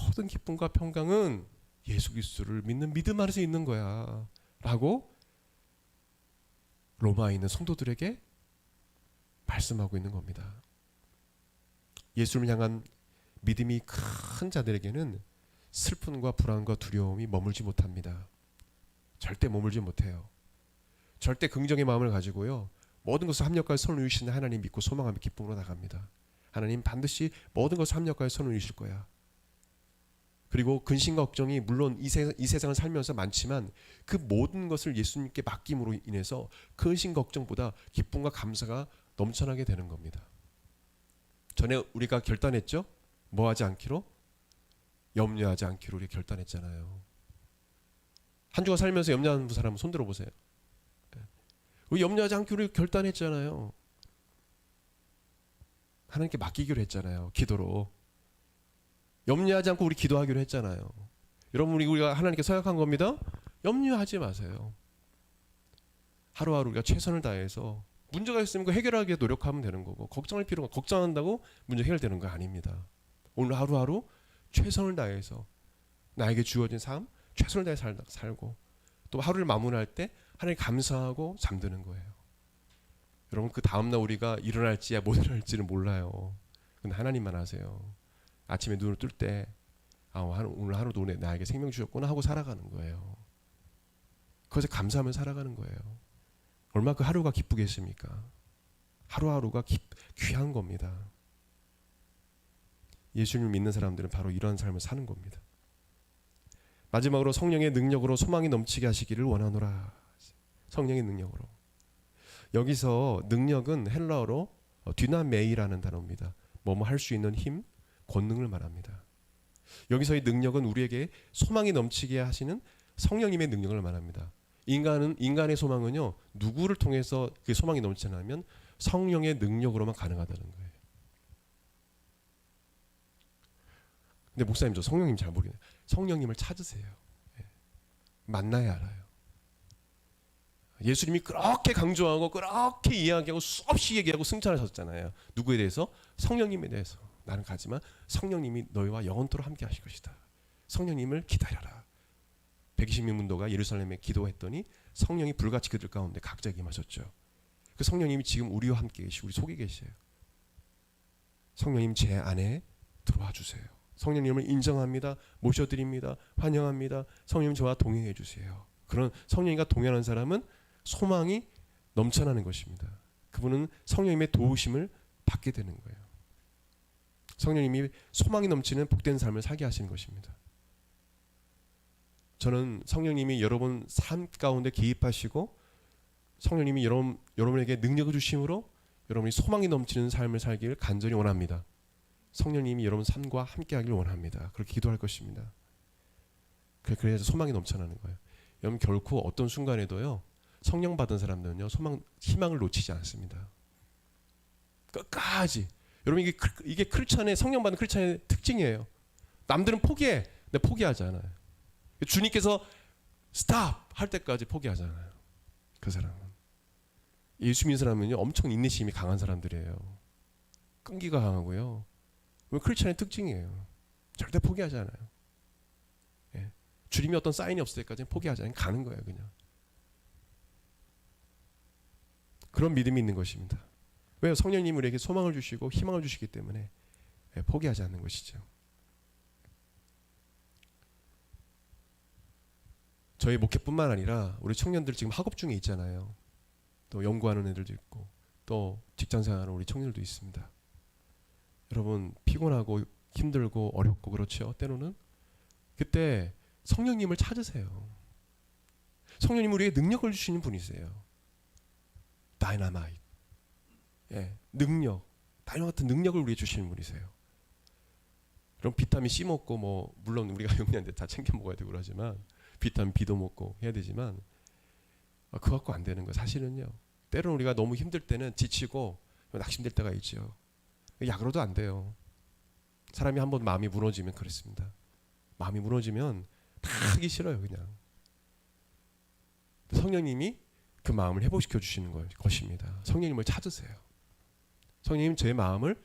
모든 기쁨과 평강은 예수 그리스도를 믿는 믿음 안에서 있는 거야 라고 로마에 있는 성도들에게 말씀하고 있는 겁니다. 예수를 향한 믿음이 큰 자들에게는 슬픔과 불안과 두려움이 머물지 못합니다. 절대 머물지 못해요. 절대 긍정의 마음을 가지고요. 모든 것을 합력하여 선을 이루시는 하나님 믿고 소망하며 기쁨으로 나갑니다. 하나님 반드시 모든 것을 합력하여 선을 이루실 거야. 그리고 근심과 걱정이 물론 이 세상을 살면서 많지만 그 모든 것을 예수님께 맡김으로 인해서 근심 걱정보다 기쁨과 감사가 넘쳐나게 되는 겁니다. 전에 우리가 결단했죠? 뭐 하지 않기로? 염려하지 않기로 우리 결단했잖아요. 한 주간 살면서 염려하는 사람은 손 들어보세요. 우리 염려하지 않기로 결단했잖아요. 하나님께 맡기기로 했잖아요. 기도로. 염려하지 않고 우리 기도하기로 했잖아요. 여러분 우리가 하나님께 서약한 겁니다. 염려하지 마세요. 하루하루 우리가 최선을 다해서 문제가 있으면 그 해결하기 위해 노력하면 되는 거고, 걱정할 필요가, 걱정한다고 문제 해결되는 거 아닙니다. 오늘 하루하루 최선을 다해서 나에게 주어진 삶 최선을 다해 살고, 또 하루를 마무리할 때 하나님 감사하고 잠드는 거예요. 여러분, 그 다음날 우리가 일어날지 못 일어날지는 몰라요. 근데 하나님만 아세요. 아침에 눈을 뜰 때 오늘 하루도 나에게 생명 주셨구나 하고 살아가는 거예요. 그것에 감사하며 살아가는 거예요. 얼마나 그 하루가 기쁘겠습니까? 하루하루가 귀한 겁니다. 예수님을 믿는 사람들은 바로 이러한 삶을 사는 겁니다. 마지막으로 성령의 능력으로 소망이 넘치게 하시기를 원하노라. 성령의 능력으로. 여기서 능력은 헬라어로 디나메이라는 단어입니다. 뭐뭐 할 수 있는 힘, 권능을 말합니다. 여기서의 능력은 우리에게 소망이 넘치게 하시는 성령님의 능력을 말합니다. 인간의 소망은요, 누구를 통해서 그 소망이 넘치냐면 성령의 능력으로만 가능하다는 거예요. 근데 목사님, 저 성령님 잘 모르겠네요. 성령님을 찾으세요. 만나야 알아요. 예수님이 그렇게 강조하고 그렇게 이야기하고 수없이 얘기하고 승천하셨잖아요. 누구에 대해서? 성령님에 대해서. 나는 가지만 성령님이 너희와 영원토록 함께 하실 것이다. 성령님을 기다려라. 120명 문도가 예루살렘에 기도했더니 성령이 불같이 그들 가운데 각자에게 임하셨죠. 그 성령님이 지금 우리와 함께 계시고 우리 속에 계세요. 성령님, 제 안에 들어와 주세요. 성령님을 인정합니다. 모셔드립니다. 환영합니다. 성령님, 저와 동행해 주세요. 그런 성령님과 동행하는 사람은 소망이 넘쳐나는 것입니다. 그분은 성령님의 도우심을 받게 되는 거예요. 성령님이 소망이 넘치는 복된 삶을 살게 하시는 것입니다. 저는 성령님이 여러분 삶 가운데 개입하시고 성령님이 여러분에게 능력을 주심으로 여러분이 소망이 넘치는 삶을 살기를 간절히 원합니다. 성령님이 여러분 삶과 함께 하길 원합니다. 그렇게 기도할 것입니다. 그래서 소망이 넘쳐나는 거예요. 여러분, 결코 어떤 순간에도요, 성령 받은 사람들은요, 희망을 놓치지 않습니다. 끝까지. 여러분, 이게 크리스찬의, 성령 받은 크리스찬의 특징이에요. 남들은 포기해. 근데 포기하지 않아요. 주님께서 스탑 할 때까지 포기하잖아요. 그 사람은. 예수 믿는 사람은요, 엄청 인내심이 강한 사람들이에요. 끈기가 강하고요. 크리스찬의 특징이에요. 절대 포기하지 않아요. 예. 주님이 어떤 사인이 없을 때까지는 포기하지 않아요. 가는 거예요, 그냥. 그런 믿음이 있는 것입니다. 왜요? 성령님이 우리에게 소망을 주시고 희망을 주시기 때문에 포기하지 않는 것이죠. 저희 목회뿐만 아니라 우리 청년들 지금 학업 중에 있잖아요. 또 연구하는 애들도 있고 또 직장생활하는 우리 청년들도 있습니다. 여러분, 피곤하고 힘들고 어렵고 그렇죠. 때로는 그때 성령님을 찾으세요. 성령님은 우리에게 능력을 주시는 분이세요. 다이나마이트, 능력, 다이나마이트 같은 능력을 우리에게 주시는 분이세요. 그럼 비타민 C 먹고 물론 우리가 영양제 다 챙겨 먹어야 되고 그러지만 비타민 B도 먹고 해야 되지만 그거 갖고 안 되는 거예요. 사실은요. 때로는 우리가 너무 힘들 때는 지치고 낙심될 때가 있죠. 약으로도 안 돼요. 사람이 한번 마음이 무너지면 그렇습니다. 마음이 무너지면 다 하기 싫어요, 그냥. 성령님이 그 마음을 회복시켜 주시는 것입니다. 성령님을 찾으세요. 성령님, 제 마음을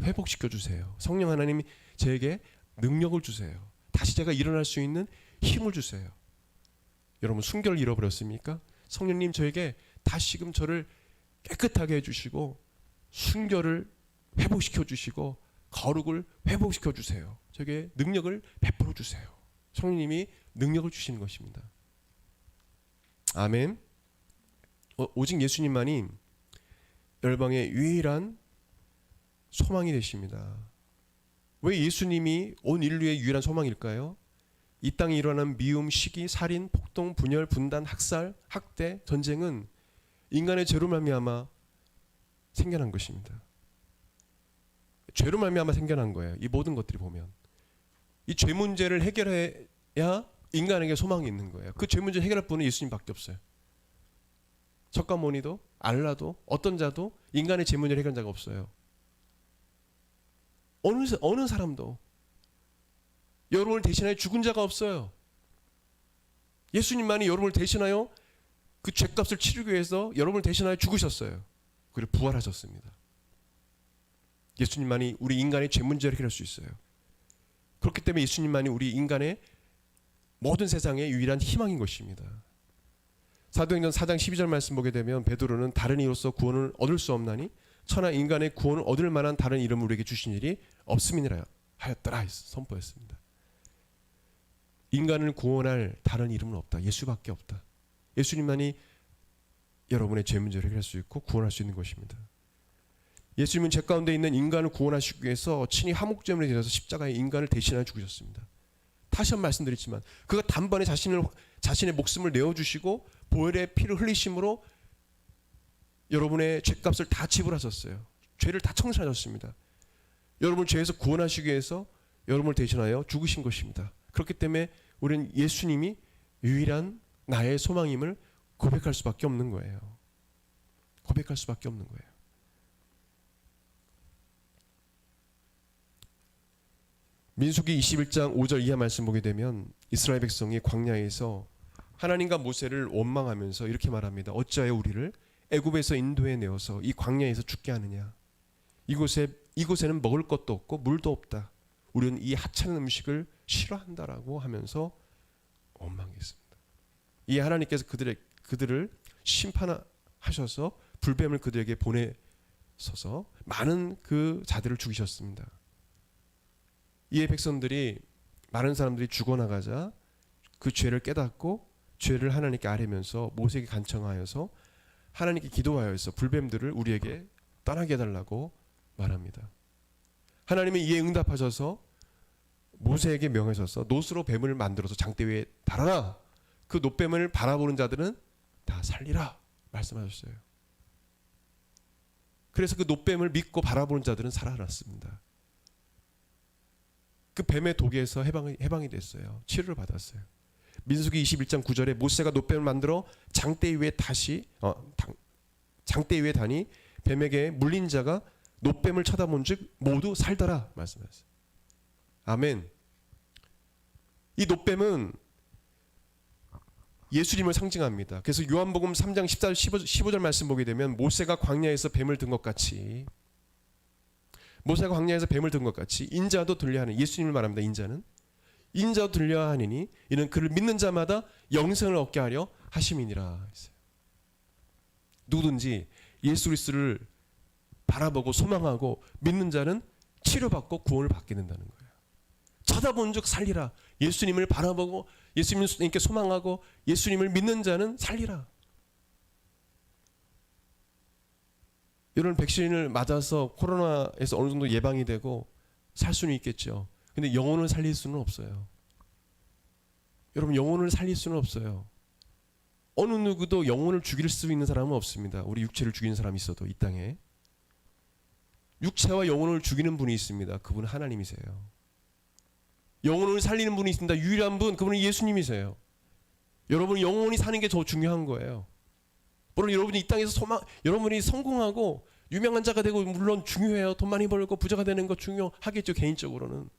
회복시켜 주세요. 성령 하나님이 제게 능력을 주세요. 다시 제가 일어날 수 있는 힘을 주세요. 여러분, 순결을 잃어버렸습니까? 성령님, 저에게 다시금 저를 깨끗하게 해주시고 순결을 회복시켜 주시고 거룩을 회복시켜 주세요. 저에게 능력을 베풀어 주세요. 성령님이 능력을 주시는 것입니다. 아멘. 오직 예수님만이 열방의 유일한 소망이 되십니다. 왜 예수님이 온 인류의 유일한 소망일까요? 이 땅에 일어난 미움, 시기, 살인, 폭동, 분열, 분단, 학살, 학대, 전쟁은 인간의 죄로 말미암아 생겨난 것입니다. 죄로 말미암아 생겨난 거예요. 이 모든 것들이 보면 이 죄 문제를 해결해야 인간에게 소망이 있는 거예요. 그 죄 문제를 해결할 분은 예수님밖에 없어요. 석가모니도 알라도 어떤 자도 인간의 죄 문제를 해결한 자가 없어요. 어느 사람도 여러분을 대신하여 죽은 자가 없어요. 예수님만이 여러분을 대신하여 그 죄값을 치르기 위해서 여러분을 대신하여 죽으셨어요. 그리고 부활하셨습니다. 예수님만이 우리 인간의 죄 문제를 해결할 수 있어요. 그렇기 때문에 예수님만이 우리 인간의 모든 세상의 유일한 희망인 것입니다. 사도행전 4장 12절 말씀 보게 되면 베드로는 다른 이로서 구원을 얻을 수 없나니 천하 인간의 구원을 얻을 만한 다른 이름을 우리에게 주신 일이 없음이니라 하였더라 선포했습니다. 인간을 구원할 다른 이름은 없다. 예수밖에 없다. 예수님만이 여러분의 죄 문제를 해결할 수 있고 구원할 수 있는 것입니다. 예수님은 죄 가운데 있는 인간을 구원하시기 위해서 친히 화목제물이 되어서 십자가에 인간을 대신하여 죽으셨습니다. 다시 한번 말씀드리지만 그가 단번에 자신의 목숨을 내어주시고 보혈의 피를 흘리심으로 여러분의 죄값을 다 지불하셨어요. 죄를 다 청산하셨습니다. 여러분을 죄에서 구원하시기 위해서 여러분을 대신하여 죽으신 것입니다. 그렇기 때문에 우리는 예수님이 유일한 나의 소망임을 고백할 수밖에 없는 거예요. 고백할 수밖에 없는 거예요. 민수기 21장 5절 이하 말씀 보게 되면 이스라엘 백성이 광야에서 하나님과 모세를 원망하면서 이렇게 말합니다. 어찌하여 우리를 애굽에서 인도해 내어서 이 광야에서 죽게 하느냐. 이곳에는 먹을 것도 없고 물도 없다. 우리는 이 하찮은 음식을 싫어한다라고 하면서 원망했습니다. 이 하나님께서 그들을 심판하셔서 불뱀을 그들에게 보내서서 많은 그 자들을 죽이셨습니다. 이에 백성들이 많은 사람들이 죽어나가자 그 죄를 깨닫고 죄를 하나님께 아뢰면서 모세에게 간청하여서 하나님께 기도하여서 불뱀들을 우리에게 떠나게 해달라고 말합니다. 하나님은 이에 응답하셔서 모세에게 명하셔서 놋으로 뱀을 만들어서 장대 위에 달아라. 그 놋뱀을 바라보는 자들은 다 살리라 말씀하셨어요. 그래서 그 놋뱀을 믿고 바라보는 자들은 살아났습니다. 그 뱀의 독에서 해방이 됐어요. 치료를 받았어요. 민수기 21장 9절에 모세가 놋뱀을 만들어 장대 위에 다니 뱀에게 물린 자가 놋뱀을 쳐다본즉 모두 살더라 말씀하셨어요. 아멘. 이 놋뱀은 예수님을 상징합니다. 그래서 요한복음 3장 14절 15절 말씀 보게 되면 모세가 광야에서 뱀을 든 것 같이 인자도 들려하는 예수님을 말합니다. 인자도 들려하니니 이는 그를 믿는 자마다 영생을 얻게 하려 하심이니라. 누구든지 예수 그리스도를 바라보고 소망하고 믿는 자는 치료받고 구원을 받게 된다는 거예요. 쳐다본즉 살리라. 예수님을 바라보고 예수님께 소망하고 예수님을 믿는 자는 살리라. 이런 백신을 맞아서 코로나에서 어느 정도 예방이 되고 살 수는 있겠죠. 근데 영혼을 살릴 수는 없어요. 여러분, 영혼을 살릴 수는 없어요. 어느 누구도 영혼을 죽일 수 있는 사람은 없습니다. 우리 육체를 죽이는 사람이 있어도 이 땅에 육체와 영혼을 죽이는 분이 있습니다. 그분은 하나님이세요. 영혼을 살리는 분이 있습니다. 유일한 분, 그분은 예수님이세요. 여러분 영혼이 사는 게 더 중요한 거예요. 물론 여러분이 이 땅에서 여러분이 성공하고 유명한 자가 되고 물론 중요해요. 돈 많이 벌고 부자가 되는 거 중요하겠죠, 개인적으로는.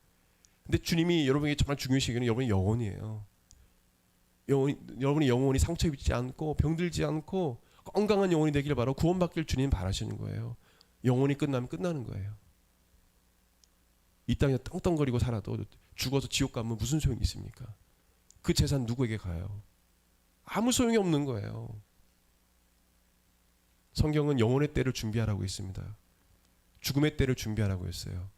근데 주님이 여러분에게 정말 중요시하기는 여러분의 영혼이에요. 여러분의 영혼이 상처 입지 않고 병들지 않고 건강한 영혼이 되기를 바라고 구원받길 주님 바라시는 거예요. 영혼이 끝나면 끝나는 거예요. 이 땅에 떵떵거리고 살아도 죽어서 지옥 가면 무슨 소용이 있습니까? 그 재산 누구에게 가요? 아무 소용이 없는 거예요. 성경은 영혼의 때를 준비하라고 했습니다. 죽음의 때를 준비하라고 했어요.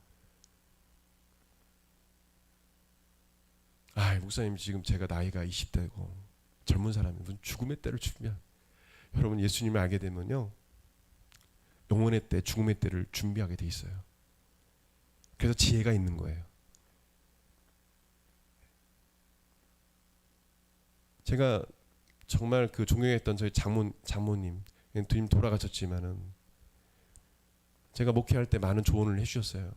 목사님 지금 제가 나이가 20대고 젊은 사람이 무슨 죽음의 때를 여러분 예수님을 알게 되면요, 영혼의 때, 죽음의 때를 준비하게 돼 있어요. 그래서 지혜가 있는 거예요. 제가 정말 그 존경했던 저희 장모님 주님 돌아가셨지만은 제가 목회할 때 많은 조언을 해주셨어요.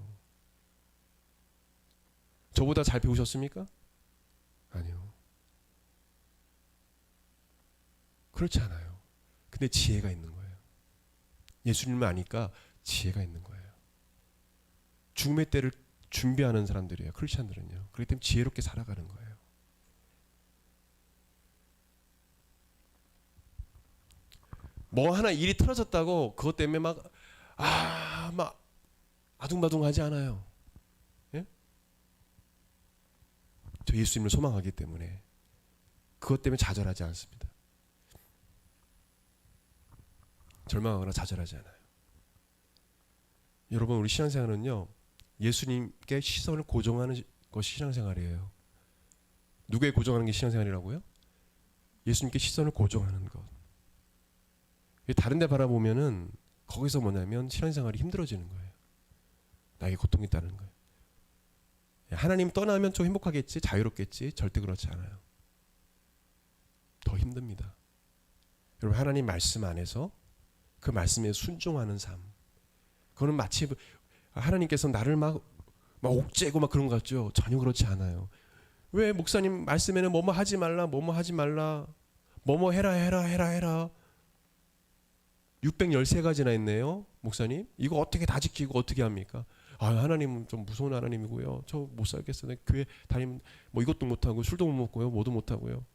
저보다 잘 배우셨습니까? 아니요. 그렇지 않아요. 근데 지혜가 있는 거예요. 예수님을 아니까 지혜가 있는 거예요. 죽음의 때를 준비하는 사람들이에요. 크리스찬들은요. 그렇기 때문에 지혜롭게 살아가는 거예요. 뭐 하나 일이 틀어졌다고 그것 때문에 막 아둥바둥하지 않아요. 예? 저 예수님을 소망하기 때문에 그것 때문에 좌절하지 않습니다. 절망하거나 좌절하지 않아요. 여러분, 우리 신앙생활은요, 예수님께 시선을 고정하는 것이 신앙생활이에요. 누구에 고정하는 게 신앙생활이라고요? 예수님께 시선을 고정하는 것. 다른 데 바라보면은 거기서 뭐냐면 신앙생활이 힘들어지는 거예요. 나에게 고통이 있다는 거예요. 하나님 떠나면 좀 행복하겠지, 자유롭겠지. 절대 그렇지 않아요. 더 힘듭니다. 여러분, 하나님 말씀 안에서 그 말씀에 순종하는 삶. 그거는 마치 하나님께서 나를 막 옥죄고 막 그런 것 같죠? 전혀 그렇지 않아요. 왜 목사님 말씀에는 뭐뭐 하지 말라, 뭐뭐 하지 말라, 뭐뭐 해라 613가지나 있네요. 목사님 이거 어떻게 다 지키고 어떻게 합니까? 하나님은 좀 무서운 하나님이고요. 저 못 살겠어요. 교회 다니면 뭐 이것도 못하고 술도 못 먹고요. 뭐도 못하고요.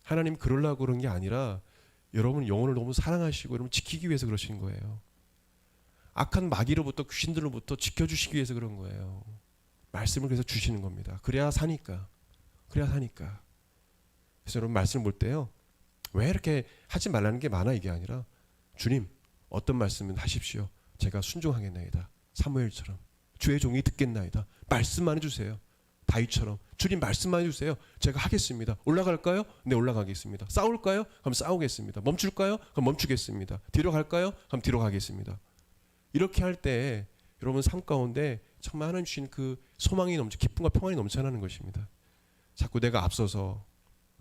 하나님 그러려고 그런 게 아니라 여러분 영혼을 너무 사랑하시고 여러분 지키기 위해서 그러신 거예요. 악한 마귀로부터 귀신들로부터 지켜주시기 위해서 그런 거예요. 말씀을 그래서 주시는 겁니다. 그래야 사니까. 그래서 여러분 말씀을 볼 때요, 왜 이렇게 하지 말라는 게 많아 이게 아니라, 주님 어떤 말씀은 하십시오. 제가 순종하겠나이다. 사무엘처럼 주의 종이 듣겠나이다. 말씀만 해주세요. 다윗처럼 주님 말씀만 해주세요. 제가 하겠습니다. 올라갈까요? 네, 올라가겠습니다. 싸울까요? 그럼 싸우겠습니다. 멈출까요? 그럼 멈추겠습니다. 뒤로 갈까요? 그럼 뒤로 가겠습니다. 이렇게 할 때 여러분 삶 가운데 정말 하나님 주신 그 소망이 기쁨과 평안이 넘쳐나는 것입니다. 자꾸 내가 앞서서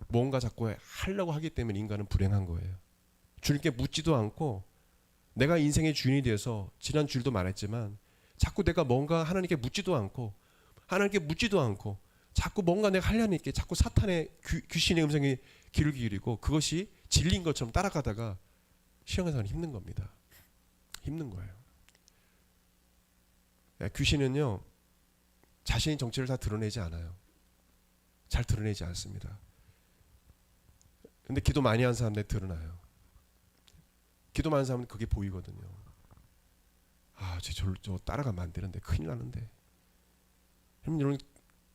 뭔가 자꾸 하려고 하기 때문에 인간은 불행한 거예요. 주님께 묻지도 않고 내가 인생의 주인이 되어서, 지난 주일도 말했지만 자꾸 내가 뭔가 하나님께 묻지도 않고 자꾸 뭔가 내가 하려는 게 자꾸 사탄의 귀신의 음성에 귀를 기울이고 그것이 진리인 것처럼 따라가다가 신앙생활은 힘든 겁니다. 힘든 거예요. 귀신은요, 자신의 정체를 다 드러내지 않아요. 잘 드러내지 않습니다. 근데 기도 많이 하는 사람들 드러나요. 기도 많은 사람은 그게 보이거든요. 저 따라가면 안 되는데, 큰일 나는데. 여러분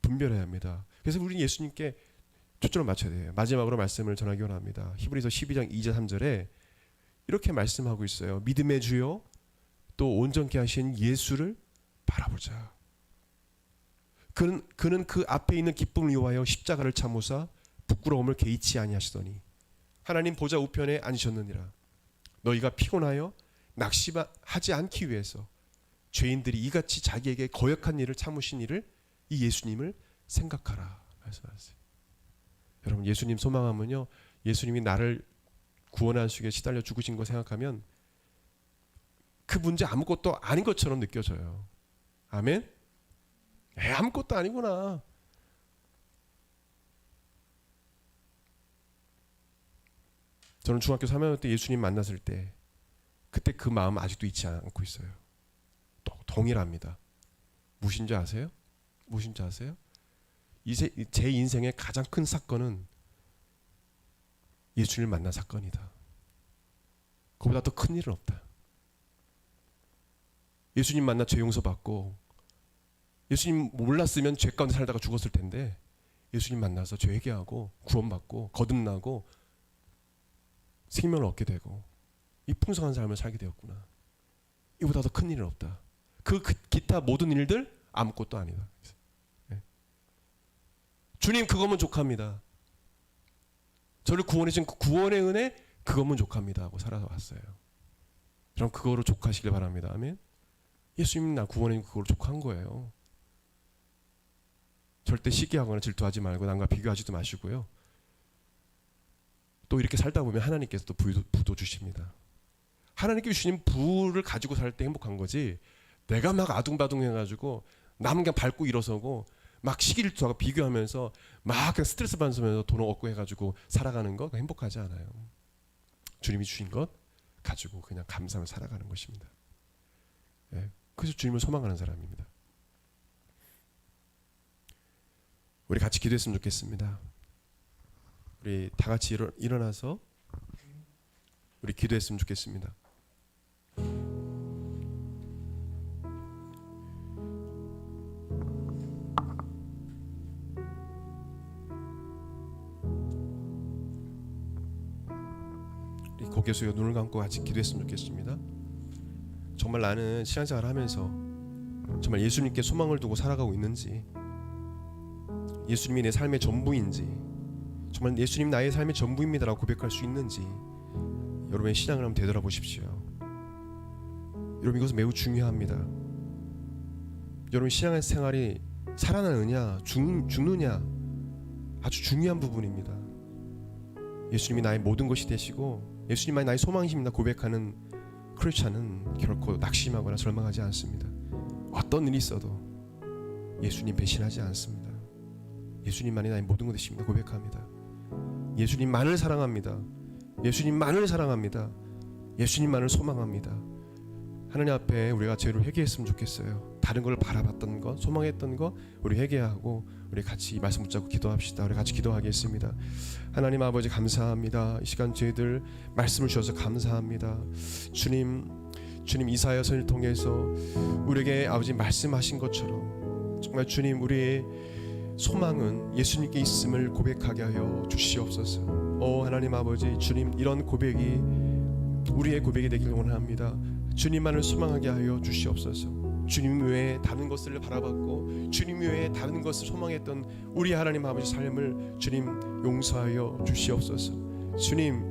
분별해야 합니다. 그래서 우리는 예수님께 초점을 맞춰야 돼요. 마지막으로 말씀을 전하기 원합니다. 히브리서 12장 2절 3절에 이렇게 말씀하고 있어요. 믿음의 주요 또 온전케 하신 예수를 바라보자. 그는 그 앞에 있는 기쁨을 위하여 십자가를 참으사 부끄러움을 개의치 아니하시더니 하나님 보좌 우편에 앉으셨느니라. 너희가 피곤하여 낙심하지 않기 위해서 죄인들이 이같이 자기에게 거역한 일을 참으신 일을, 이 예수님을 생각하라 말씀하세요. 여러분, 예수님 소망하면요, 예수님이 나를 구원한 수에 시달려 죽으신 거 생각하면 그 문제 아무것도 아닌 것처럼 느껴져요. 아멘? 아무것도 아니구나. 저는 중학교 3학년 때 예수님 만났을 때 그때 그 마음 아직도 잊지 않고 있어요. 동일합니다. 무엇인지 아세요? 제 인생의 가장 큰 사건은 예수님을 만난 사건이다. 그보다 더 큰 일은 없다. 예수님 만나 죄 용서받고, 예수님 몰랐으면 죄 가운데 살다가 죽었을 텐데 예수님 만나서 죄 회개하고 구원받고 거듭나고 생명을 얻게 되고 이 풍성한 삶을 살게 되었구나. 이보다 더 큰 일은 없다. 그 기타 모든 일들 아무것도 아니다. 네. 주님 그거면 족합니다. 저를 구원해 주신 그 구원의 은혜 그거면 족합니다 하고 살아왔어요. 그럼 그거로 족하시길 바랍니다. 아멘. 예수님 나 구원해 주신 그거로 족한 거예요. 절대 시기하거나 질투하지 말고 남과 비교하지도 마시고요. 또 이렇게 살다 보면 하나님께서 또 부도 주십니다. 하나님께 주신 부를 가지고 살 때 행복한 거지, 내가 막 아둥바둥 해가지고 남 그냥 밟고 일어서고 막 시기질투하고 비교하면서 막 그냥 스트레스 받으면서 돈 얻고 해가지고 살아가는 거 행복하지 않아요. 주님이 주신 것 가지고 그냥 감사하며 살아가는 것입니다. 예, 그래서 주님을 소망하는 사람입니다. 우리 같이 기도했으면 좋겠습니다. 우리 다 같이 일어나서 우리 기도했으면 좋겠습니다. 우리 고개 숙여 눈을 감고 같이 기도했으면 좋겠습니다. 정말 나는 신앙생활을 하면서 정말 예수님께 소망을 두고 살아가고 있는지, 예수님이 내 삶의 전부인지, 정말 예수님 나의 삶의 전부입니다라고 고백할 수 있는지 여러분의 신앙을 한번 되돌아보십시오. 여러분, 이것은 매우 중요합니다. 여러분 신앙생활이 살아나느냐 죽느냐 아주 중요한 부분입니다. 예수님이 나의 모든 것이 되시고 예수님만이 나의 소망이십니다 고백하는 크리스찬은 결코 낙심하거나 절망하지 않습니다. 어떤 일이 있어도 예수님 배신하지 않습니다. 예수님만이 나의 모든 것 되십니다 고백합니다. 예수님만을 사랑합니다. 예수님만을 사랑합니다. 예수님만을 소망합니다. 하나님 앞에 우리가 죄를 회개했으면 좋겠어요. 다른 걸 바라봤던 것, 소망했던 것 우리 회개하고 우리 같이 말씀 붙잡고 기도합시다. 우리 같이 기도하겠습니다. 하나님 아버지 감사합니다. 이 시간 저희들 말씀을 주셔서 감사합니다. 주님 이사야서를 통해서 우리에게 아버지 말씀하신 것처럼 정말 주님 우리의 소망은 예수님께 있음을 고백하게 하여 주시옵소서. 하나님 아버지 주님 이런 고백이 우리의 고백이 되길 원합니다. 주님만을 소망하게 하여 주시옵소서. 주님 외에 다른 것을 바라봤고 주님 외에 다른 것을 소망했던 우리 하나님 아버지 삶을 주님 용서하여 주시옵소서. 주님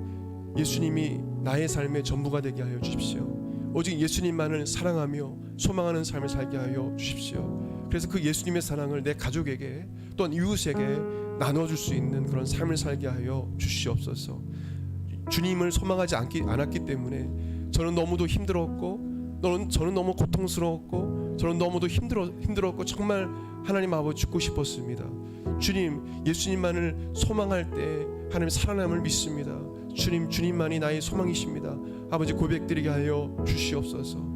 예수님이 나의 삶의 전부가 되게 하여 주십시오. 오직 예수님만을 사랑하며 소망하는 삶을 살게 하여 주십시오. 그래서 그 예수님의 사랑을 내 가족에게 또한 이웃에게 나눠줄 수 있는 그런 삶을 살게 하여 주시옵소서. 주님을 소망하지 않았기 때문에 저는 너무도 힘들었고 저는 너무 고통스러웠고 저는 너무도 힘들었고 정말 하나님 아버지 죽고 싶었습니다. 주님 예수님만을 소망할 때 하나님 살아남을 믿습니다. 주님만이 나의 소망이십니다. 아버지 고백드리게 하여 주시옵소서.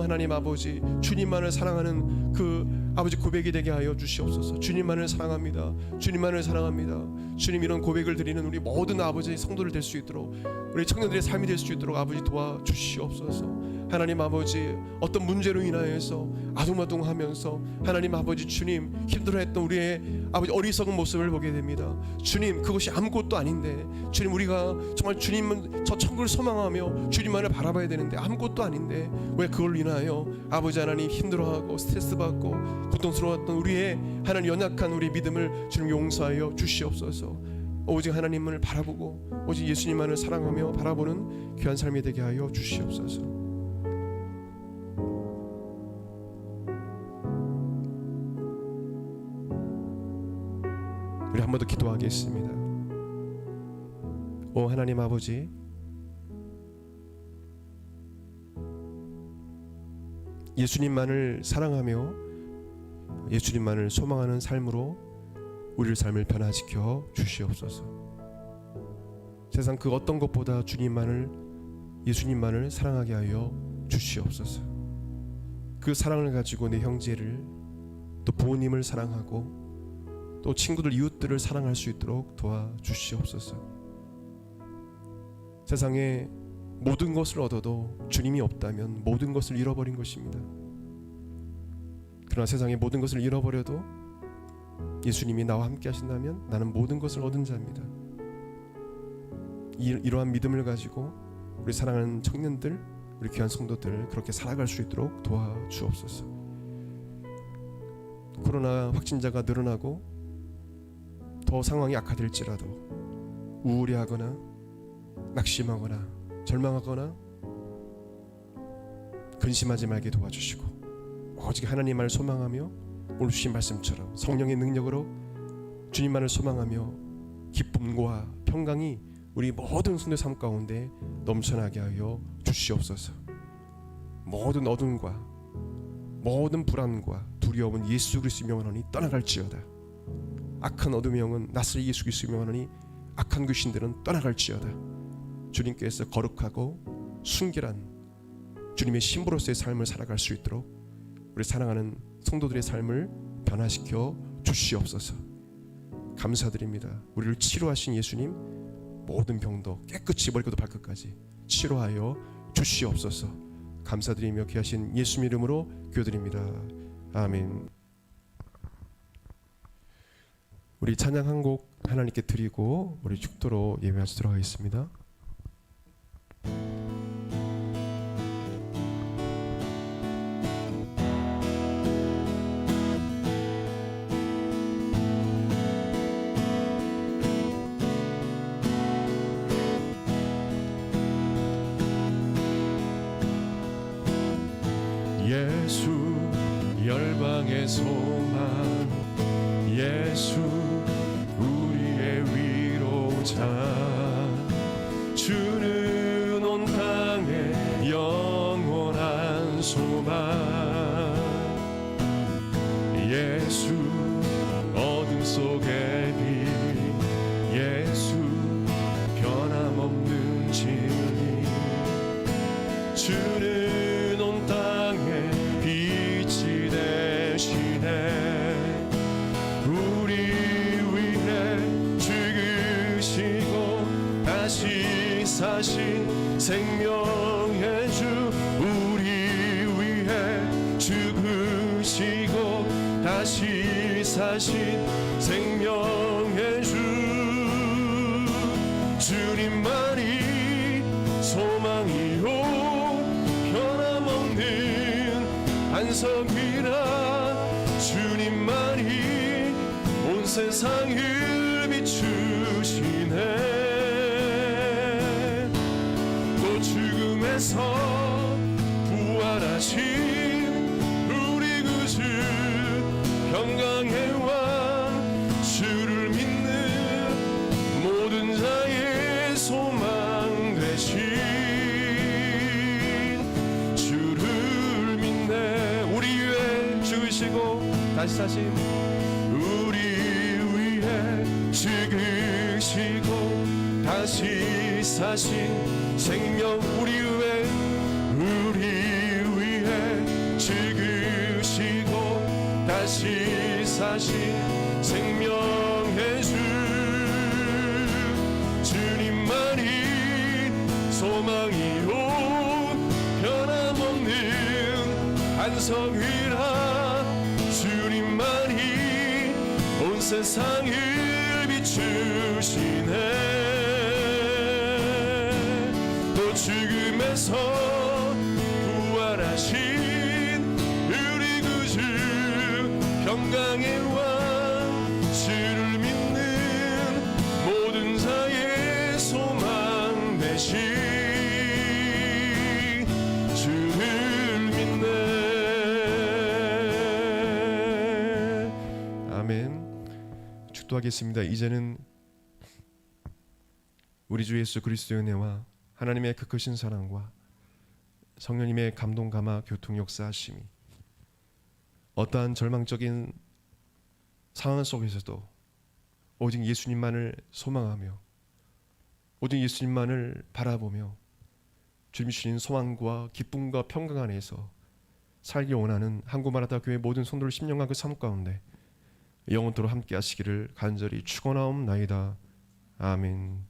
하나님 아버지 주님만을 사랑하는 그 아버지 고백이 되게 하여 주시옵소서. 주님만을 사랑합니다. 주님만을 사랑합니다. 주님 이런 고백을 드리는 우리 모든 아버지 성도들 될 수 있도록 우리 청년들의 삶이 될 수 있도록 아버지 도와주시옵소서. 하나님 아버지 어떤 문제로 인하여서 아둥바둥하면서 하나님 아버지 주님 힘들어했던 우리의 아버지 어리석은 모습을 보게 됩니다. 주님 그것이 아무것도 아닌데 주님 우리가 정말 주님은 저 천국을 소망하며 주님만을 바라봐야 되는데 아무것도 아닌데 왜 그걸 인하여 아버지 하나님 힘들어하고 스트레스 받고 고통스러웠던 우리의 하나님 연약한 우리 믿음을 주님 용서하여 주시옵소서. 오직 하나님을 바라보고 오직 예수님만을 사랑하며 바라보는 귀한 삶이 되게 하여 주시옵소서. 우리 한 번 더 기도하겠습니다. 하나님 아버지 예수님만을 사랑하며 예수님만을 소망하는 삶으로 우리의 삶을 변화시켜 주시옵소서. 세상 그 어떤 것보다 예수님만을 사랑하게 하여 주시옵소서. 그 사랑을 가지고 내 형제를 또 부모님을 사랑하고 또 친구들 이웃들을 사랑할 수 있도록 도와주시옵소서. 세상에 모든 것을 얻어도 주님이 없다면 모든 것을 잃어버린 것입니다. 그러나 세상에 모든 것을 잃어버려도 예수님이 나와 함께 하신다면 나는 모든 것을 얻은 자입니다. 이러한 믿음을 가지고 우리 사랑하는 청년들 우리 귀한 성도들 그렇게 살아갈 수 있도록 도와주옵소서. 코로나 확진자가 늘어나고 더 상황이 악화될지라도 우울해하거나 낙심하거나 절망하거나 근심하지 말게 도와주시고 오직 하나님만을 소망하며 오늘 주신 말씀처럼 성령의 능력으로 주님만을 소망하며 기쁨과 평강이 우리 모든 성도의 삶 가운데 넘쳐나게 하여 주시옵소서. 모든 어둠과 모든 불안과 두려움은 예수 그리스도의 명하노니 떠나갈지어다. 악한 어둠의 영은 낯설 예수 그리스도의 명하노니 악한 귀신들은 떠나갈지어다. 주님께서 거룩하고 순결한 주님의 신부로서의 삶을 살아갈 수 있도록 우리 사랑하는 성도들의 삶을 변화시켜 주시옵소서. 감사드립니다. 우리를 치료하신 예수님 모든 병도 깨끗이 머리부터 발끝까지 치료하여 주시옵소서. 감사드리며 귀하신 예수님 이름으로 기도드립니다. 아멘. 우리 찬양 한 곡 하나님께 드리고 우리 축도로 예배하시도록 하겠습니다. 예수 열방의 소망, 예수 우리의 위로자, 주는 온 땅에 영원한 소망. 예수 어둠 속의 빛, 예수 변함없는 진리, 주는 온 땅에 빛이 되시네. 우리 위해 죽으시고 다시 사신 생명의 주, 우리 위해 죽으시고 다시 사신 생명의 주, 주님만이 소망이요 변함없는 반석이라, 주님만이 온 세상을 비추시네. 또 죽음에서 부활하신 우리 구주, 평강의 왕, 주를 믿는 모든 자의 소망 되신 주를 믿네. 우리 위해 죽으시고 다시 사신, 우리 위해 죽으시고 다시 사신 생명, 우리 위해 죽으시고 다시 사신 생명의 주, 주님만이 소망이요 변함없는 반석이라, 주님만이 온 세상을 비추시네. 또 죽음에서 부활하신 우리 구주, 평강의 왕, 주를 믿는 모든 자의 소망 되신 주를 믿네. 아멘. 축도하겠습니다. 이제는 우리 주 예수 그리스도의 은혜와 하나님의 그 크신 사랑과 성령님의 감동 감화 교통 역사하심이 어떠한 절망적인 상황 속에서도 오직 예수님만을 소망하며 오직 예수님만을 바라보며 주님 주신 소망과 기쁨과 평강 안에서 살기 원하는 한국마라다 교회 모든 성도를 10년간 그 삶 가운데 영원토록 함께 하시기를 간절히 축원하옵나이다. 아멘.